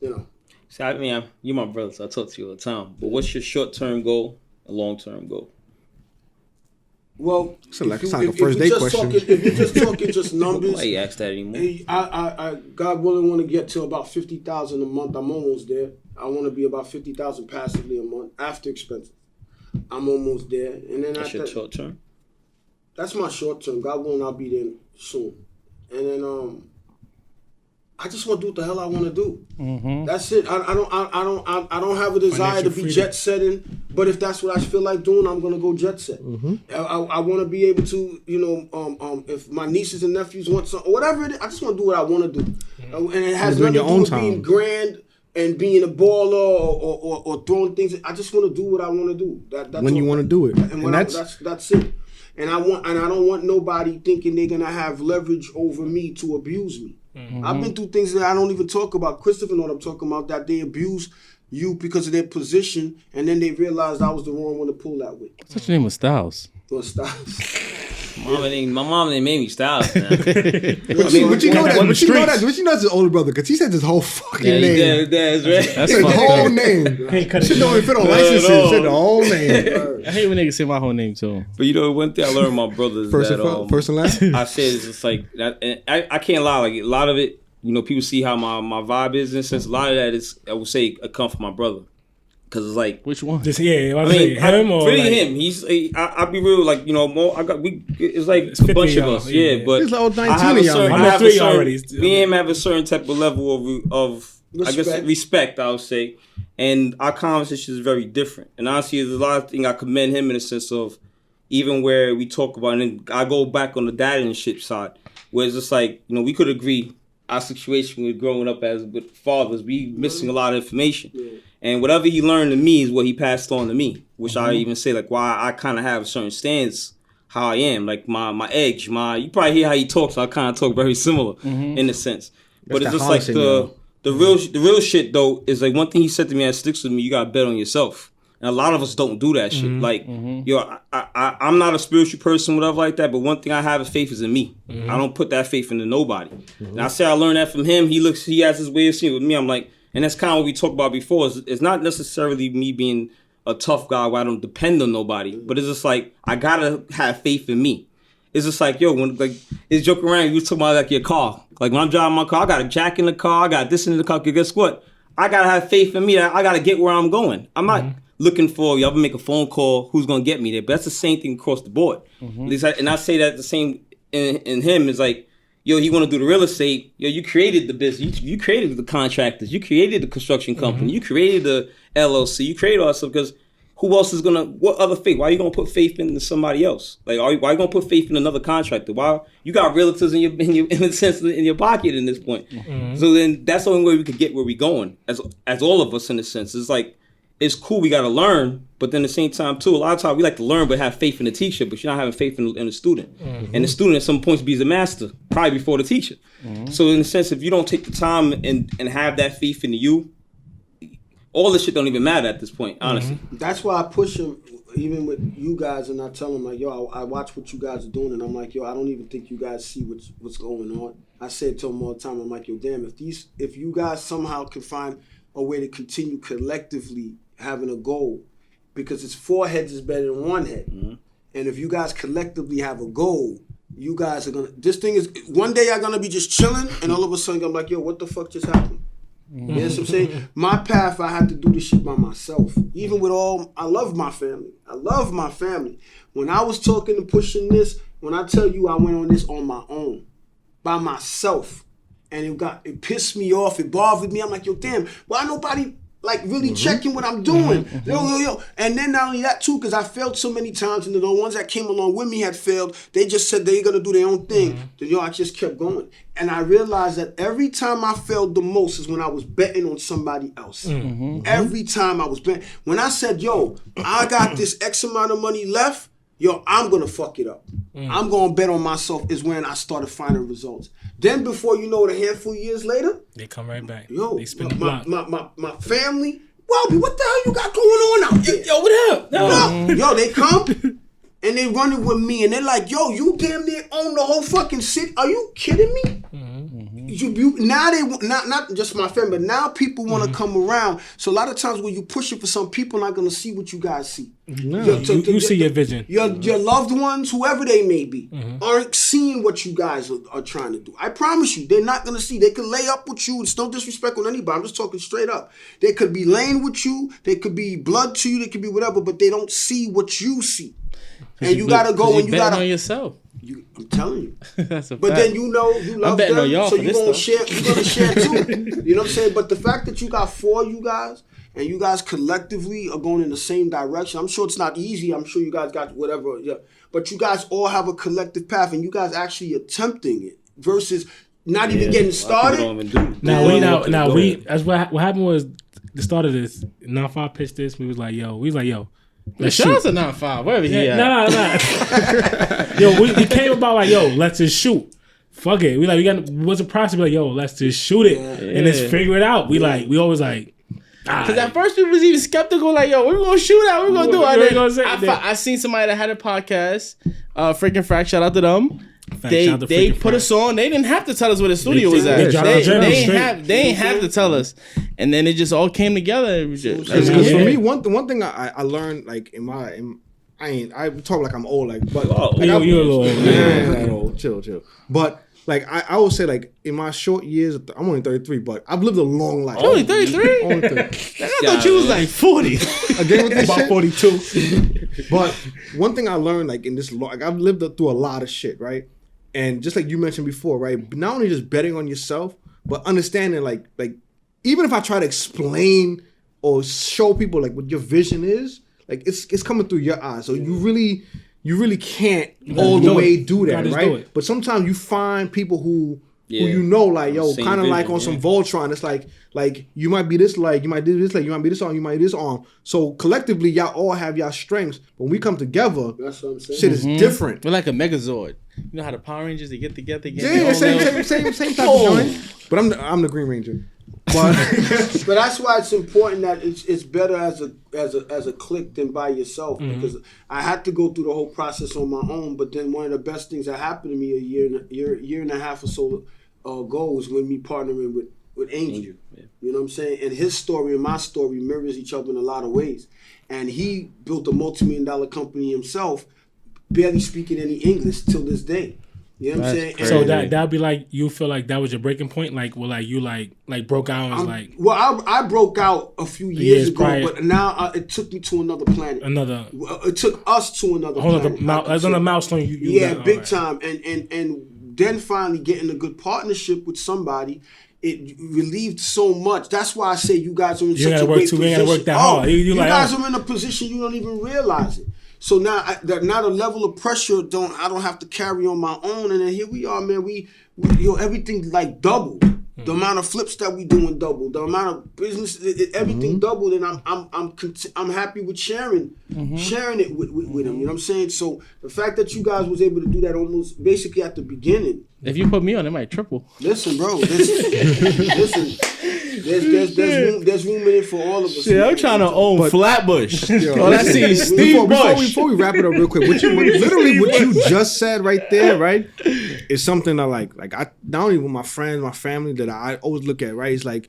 See, I mean, you're my brother, so I talk to you all the time. But what's your short-term goal, a long-term goal? Well, it's like a first date question. If you're just talking just numbers, why you ask that anymore? I God willing, want to get to about 50,000 a month. I'm almost there. I want to be about 50,000 passively a month after expenses. I'm almost there, and then that's your short term. That's my short term. God willing, I'll be there soon, and then I just want to do what the hell I want to do. Mm-hmm. That's it. I don't have a desire to be jet setting, but if that's what I feel like doing, I'm gonna go jet set. Mm-hmm. I want to be able to, if my nieces and nephews want something, whatever it is, I just want to do what I want to do, and it has nothing to do with being grand and being a baller or throwing things. I just want to do what I want to do. That's when you want to do it, and that's it. And I don't want nobody thinking they're gonna have leverage over me to abuse me. Mm-hmm. I've been through things that I don't even talk about. Christopher know what I'm talking about, that they abuse you because of their position, and then they realized I was the wrong one to pull that with. What's your name was Styles? Styles. My mom ain't made me Styles, man. But you know that's his older brother because he said his whole fucking name. That's right. That's The fucked whole up. name. cut Shit it don't even fit on licenses. Said the whole name. I hate when niggas say my whole name too. But you know, one thing I learned from my brothers First that and last. I said it's just like that, and I can't lie. Like a lot of it, you know, people see how my vibe is, and since a lot of that is, I would say, a come from my brother, because it's like. Which one? Just, yeah, I mean, him or really like, him. He's. I'll be real. Like you know, more. It's like It's a 50 bunch of y'all, us. yeah. Yeah, but It's like old I 19 have a of y'all. certain. I'm I at have 3 a certain. already. Me and him have a certain type of level of I guess respect. I would say, and our conversation is very different. And honestly, there's a lot of things I commend him in the sense of even where we talk about, and I go back on the dad and shit side, where it's just like you know we could agree. Our situation with growing up as with fathers, we missing a lot of information. Yeah. And whatever he learned to me is what he passed on to me, which I even say like why I kind of have a certain stance how I am, like my edge, you probably hear how he talks. So I kind of talk very similar in a sense, but it's just like the real shit though is like one thing he said to me that sticks with me. You gotta bet on yourself. And a lot of us don't do that shit. Like, yo, I'm not a spiritual person, whatever like that, but one thing I have is faith is in me. I don't put that faith into nobody. And I say I learned that from him. He has his way of seeing it with me. I'm like, and that's kind of what we talked about before. It's not necessarily me being a tough guy where I don't depend on nobody, but it's just like, I gotta have faith in me. It's just like, yo, when like it's joking around, you was talking about like your car. Like when I'm driving my car, I got a jack in the car, I got this in the car. Guess what? I gotta have faith in me that I gotta get where I'm going. I'm not looking for y'all make a phone call, who's gonna get me there. But that's the same thing across the board. And I say that the same in him is like, yo, he want to do the real estate. Yo, you created the business. You created the contractors. You created the construction company. You created the LLC. You created all that stuff because who else is gonna? What other faith? Why are you gonna put faith into somebody else? Like, why are you gonna put faith in another contractor? Why you got realtors in a sense in your pocket in this point? So then that's the only way we could get where we going as all of us in a sense. It's like it's cool. We got to learn, but then at the same time too, a lot of times we like to learn but have faith in the teacher, but you're not having faith in the student. And the student at some points be the master probably before the teacher. So in a sense, if you don't take the time and have that faith in you, all this shit don't even matter at this point, honestly. That's why I push him, even with you guys, and I tell him like, yo, I watch what you guys are doing, and I'm like, yo, I don't even think you guys see what's going on. I say to him all the time, I'm like, yo, damn, if you guys somehow can find a way to continue collectively having a goal, because it's 4 heads is better than 1 head, and if you guys collectively have a goal, you guys are gonna. This thing is one day I'm gonna be just chilling, and all of a sudden I'm like, yo, what the fuck just happened? You know what I'm saying? My path, I had to do this shit by myself. Even with I love my family. I love my family. When I was talking and pushing this, when I tell you I went on this on my own, by myself, and it pissed me off, it bothered me. I'm like, yo, damn, why nobody like really checking what I'm doing? Yo. And then not only that too, because I failed so many times, and the ones that came along with me had failed, they just said they're gonna do their own thing. Then I just kept going. And I realized that every time I failed the most is when I was betting on somebody else. Every time I was betting. When I said, yo, I got this X amount of money left, yo, I'm going to fuck it up. I'm going to bet on myself is when I started finding results. Then before you know it, a handful of years later, they come right back. Yo, they spin the block. My family, Welby, what the hell you got going on out there? Yo, what up? Yo, they come and they running with me and they're like, yo, you damn near own the whole fucking city. Are you kidding me? Now they not just my family, but now people want to come around. So a lot of times when you push it for some people, not gonna see what you guys see. No, you see your vision. Your loved ones, whoever they may be, aren't seeing what you guys are trying to do. I promise you, they're not gonna see. They could lay up with you. It's no disrespect on anybody. I'm just talking straight up. They could be laying with you. They could be blood to you. They could be whatever, but they don't see what you see. And you gotta go and you gotta on yourself. I'm telling you. That's a but fact. then you know you love them, on y'all so for you're this gonna stuff. share. You're gonna share too. You know what I'm saying? But the fact that you got 4 you guys and you guys collectively are going in the same direction. I'm sure it's not easy. I'm sure you guys got whatever. Yeah. But you guys all have a collective path, and you guys actually attempting it versus not even getting started. As what happened was the start of this. 9-5 pitched this. We was like, yo. Let's shout out shoot. to 9-5, wherever he at. Nah. Yo, we came about like, yo, let's just shoot. Fuck it. What's the process? Like, yo, let's just shoot it and let's figure it out. We always like, because at first people was even skeptical, like, yo, we're gonna shoot out, we're gonna do it. I seen somebody that had a podcast. Freaking Frack, shout out to them. They put us on. They didn't have to tell us where the studio was at. They ain't have to tell us, and then it just all came together. Because for me, one thing I learned like I talk like I'm old, like, but you're a little old. I ain't that old. Chill. But like I would say, like in my short years, I'm only 33, but I've lived a long life. Only 33? Only 33. I thought you was like 40. Again with this about shit? 42. But one thing I learned, like in this, like I've lived through a lot of shit, right? And just like you mentioned before, right? Not only just betting on yourself, but understanding, like even if I try to explain or show people like what your vision is, like it's coming through your eyes. So you really can't all the way do that, right? But sometimes you find people who you know, like, yo, kind of like on some Voltron. It's like you might be this leg, you might do this leg, you might be this arm, you might be this arm. So collectively, y'all all have y'all strengths. When we come together, that's what I'm saying. Shit is different. We're like a Megazord. You know how the Power Rangers, they get together. Same type of joint. But I'm the Green Ranger. But but that's why it's important that it's better as a clique than by yourself, because I had to go through the whole process on my own. But then one of the best things that happened to me a year and a half or so ago was when me partnering with Angel. Yeah. You know what I'm saying? And his story and my story mirrors each other in a lot of ways. And he built a multi-million-dollar company himself, barely speaking any English till this day. You know what I'm saying? Crazy. So that'd be like, you feel like that was your breaking point, like, well, like you like broke out and was like. Well, I broke out a few years ago, prior. But now it took me to another planet. It took us to another planet. That's on a milestone. You got, big time, and then finally getting a good partnership with somebody. It relieved so much. That's why I say you guys are in such a great position. You gotta work that hard. You guys are in a position you don't even realize it. So now the level of pressure I don't have to carry on my own. And then here we are, man. We everything like doubled. The amount of flips that we doing doubled. The amount of business, everything doubled. And I'm happy with sharing it with him. You know what I'm saying? So the fact that you guys was able to do that almost basically at the beginning. If you put me on, it might triple. Listen, bro. Listen. There's room in it for all of us. Yeah, I'm trying to own Flatbush. All I see is Steve Bush. Before we wrap it up real quick, what you just said right there, right, is something I like. Like I not only with my friends, my family, that I always look at, right? It's like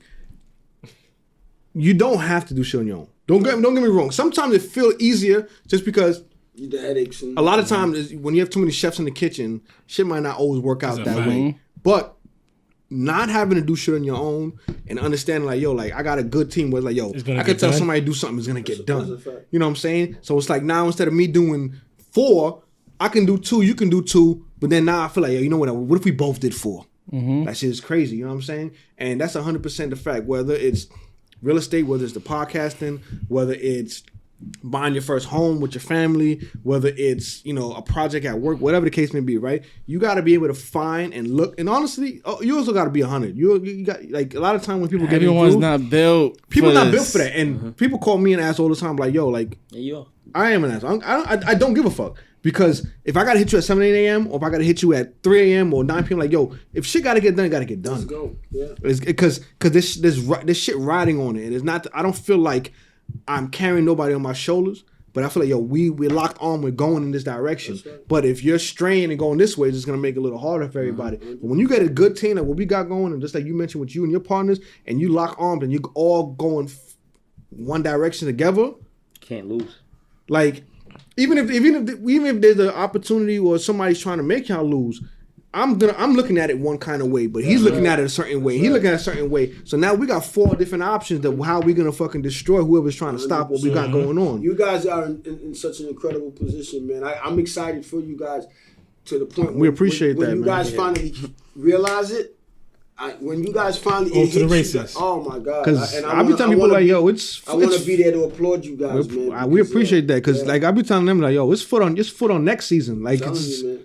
you don't have to do shit on your own. Don't get me wrong. Sometimes it feels easier just because. The headaches. A lot of times, when you have too many chefs in the kitchen, shit might not always work out that way. But not having to do shit on your own and understanding, like, yo, like, I got a good team where, like, yo, I could tell somebody to do something, it's going to get done. You know what I'm saying? So it's like now instead of me doing 4, I can do 2, you can do 2. But then now I feel like, yo, you know what if we both did 4? That shit is crazy. You know what I'm saying? And that's 100% the fact. Whether it's real estate, whether it's the podcasting, whether it's buying your first home with your family, whether it's, you know, a project at work, whatever the case may be, right? You got to be able to find and look. And honestly, you also got to be 100. You got, like, a lot of time when people get everyone's not built. People not built for that. And people call me an ass all the time, like, yo, like, I am an ass. I don't give a fuck. Because if I got to hit you at 7, 8 a.m. or if I got to hit you at 3 a.m. or 9 p.m., like, yo, if shit got to get done, it got to get done. Let's go. Yeah. Because there's shit riding on it. And it's not, I don't feel like I'm carrying nobody on my shoulders, but I feel like, yo, we're locked on, we're going in this direction. Right. But if you're straying and going this way, it's just going to make it a little harder for everybody. But when you get a good team, like what we got going, and just like you mentioned with you and your partners, and you lock arms and you all going one direction together, can't lose. Like, even if there's an opportunity or somebody's trying to make y'all lose, I'm looking at it one kind of way, but he's looking at it a certain way. He's looking at it a certain way. So now we got 4 different options that how we gonna fucking destroy whoever's trying to stop what we got going on. You guys are in such an incredible position, man. I'm excited for you guys to the point we appreciate when that. You guys finally realize it. When you guys finally to the races. Oh my god! Because I be telling people like, yo, I want to be there to applaud you guys, man. We appreciate that because like I be telling them like, yo, it's foot on next season. Like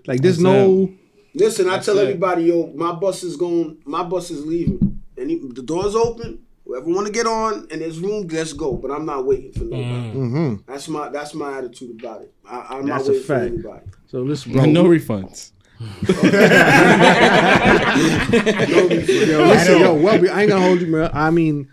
like there's no. Listen, I tell everybody, yo, my bus is leaving. And the door's open. Whoever want to get on and there's room, let's go. But I'm not waiting for nobody. That's my attitude about it. I'm not waiting for anybody. So listen, bro. No refunds. Welby, I ain't gonna hold you, man. I mean,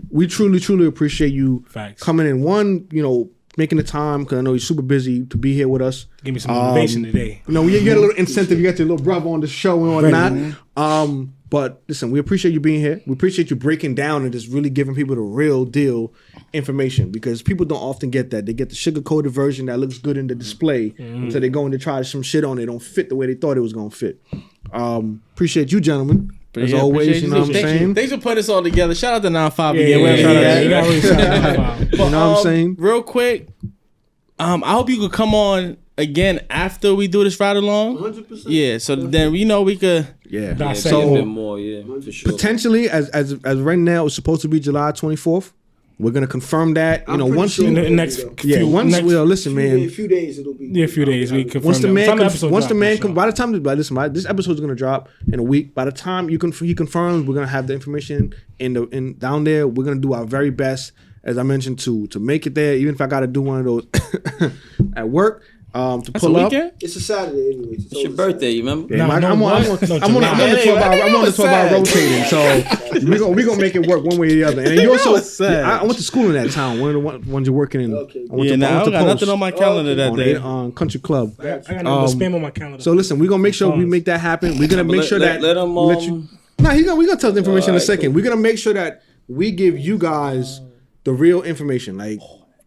we truly appreciate you coming in. One, you know, making the time because I know you're super busy to be here with us. Give me some motivation today. You know, you get a little incentive. You got your little brother on the show and whatnot. But listen, we appreciate you being here. We appreciate you breaking down and just really giving people the real deal information because people don't often get that. They get the sugar-coated version that looks good in the display until they go in to try some shit on it. Don't fit the way they thought it was going to fit. Appreciate you, gentlemen. As always, you know what I'm saying? Thanks for putting this all together. Shout out to 9-5 Yeah, again. you got really shout out to 9-5. You know what I'm saying? Real quick, I hope you could come on again after we do this ride along. 100%. Yeah, so then we could. Yeah. Dissect So, a it. bit more, for sure. Potentially, as right now, it's supposed to be July 24th. We're gonna confirm that. You know, pretty once sure In you, the next yeah, few, once next, well, listen, man. A few days it'll be. yeah, a few days we confirm Once the that. man, Time the comes, episode once the drop, man, for sure. by the time, listen, this episode's gonna drop in a week. By the time he confirms, we're gonna have the information in down there. We're gonna do our very best, as I mentioned, to make it there. Even if I gotta do one of those at work, to That's pull a up. weekend? It's a Saturday anyway. It's your birthday, you remember? Yeah, No, I'm no, on what? the No, 12 hour. I'm on the 12 hour rotating, so we gonna make it work one way or the other. And you also, I went to school in that town. One of the ones you're working in. Okay. I went Yeah, to- I nah, I went to got nothing Post on my calendar that day. on Country Club. I got no spam on my calendar. So listen, we're gonna make sure we make that happen. We're gonna make sure that let him. we let you. Nah, we gonna tell the information in a Alright, second. cool. We're gonna make sure that we give you guys the real information. Like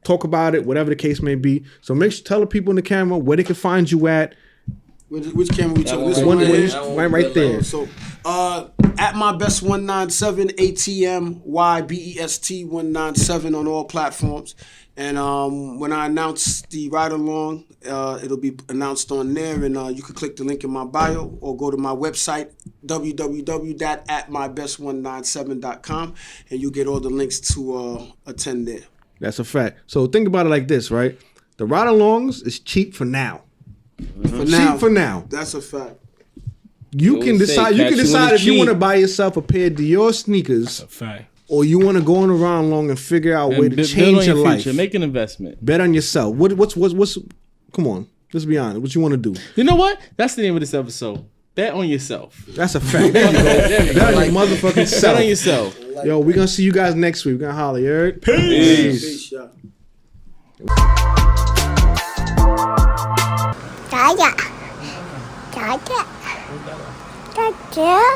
talk about it, whatever the case may be. So tell the people in the camera where they can find you at. Which camera we talking? This The one one right where here? you right there. So, at my best 197 ATM YBEST 197 on all platforms, and when I announce the ride along, it'll be announced on there, and you can click the link in my bio or go to my website www.atmybest197.com, and you get all the links to attend there. That's a fact. So think about it like this, right? The ride alongs is cheap for now. Cheap for now. That's a fact. You can always say, decide. You catch can you when decide it's if you cheap. want to buy yourself a pair of Dior sneakers, fact. or you want to go on a ride along and figure out a way to Build change on your life. future. Make an investment. Bet on yourself. What's? Come on, let's be honest. What you want to do? You know what? That's the name of this episode. Bet on yourself. That's a fact. There you go. Bet on your motherfucking Bet self. on yourself. Yo, we're gonna see you guys next week. We're gonna holler. You heard? Peace, y'all. Dada. Dada. Dada.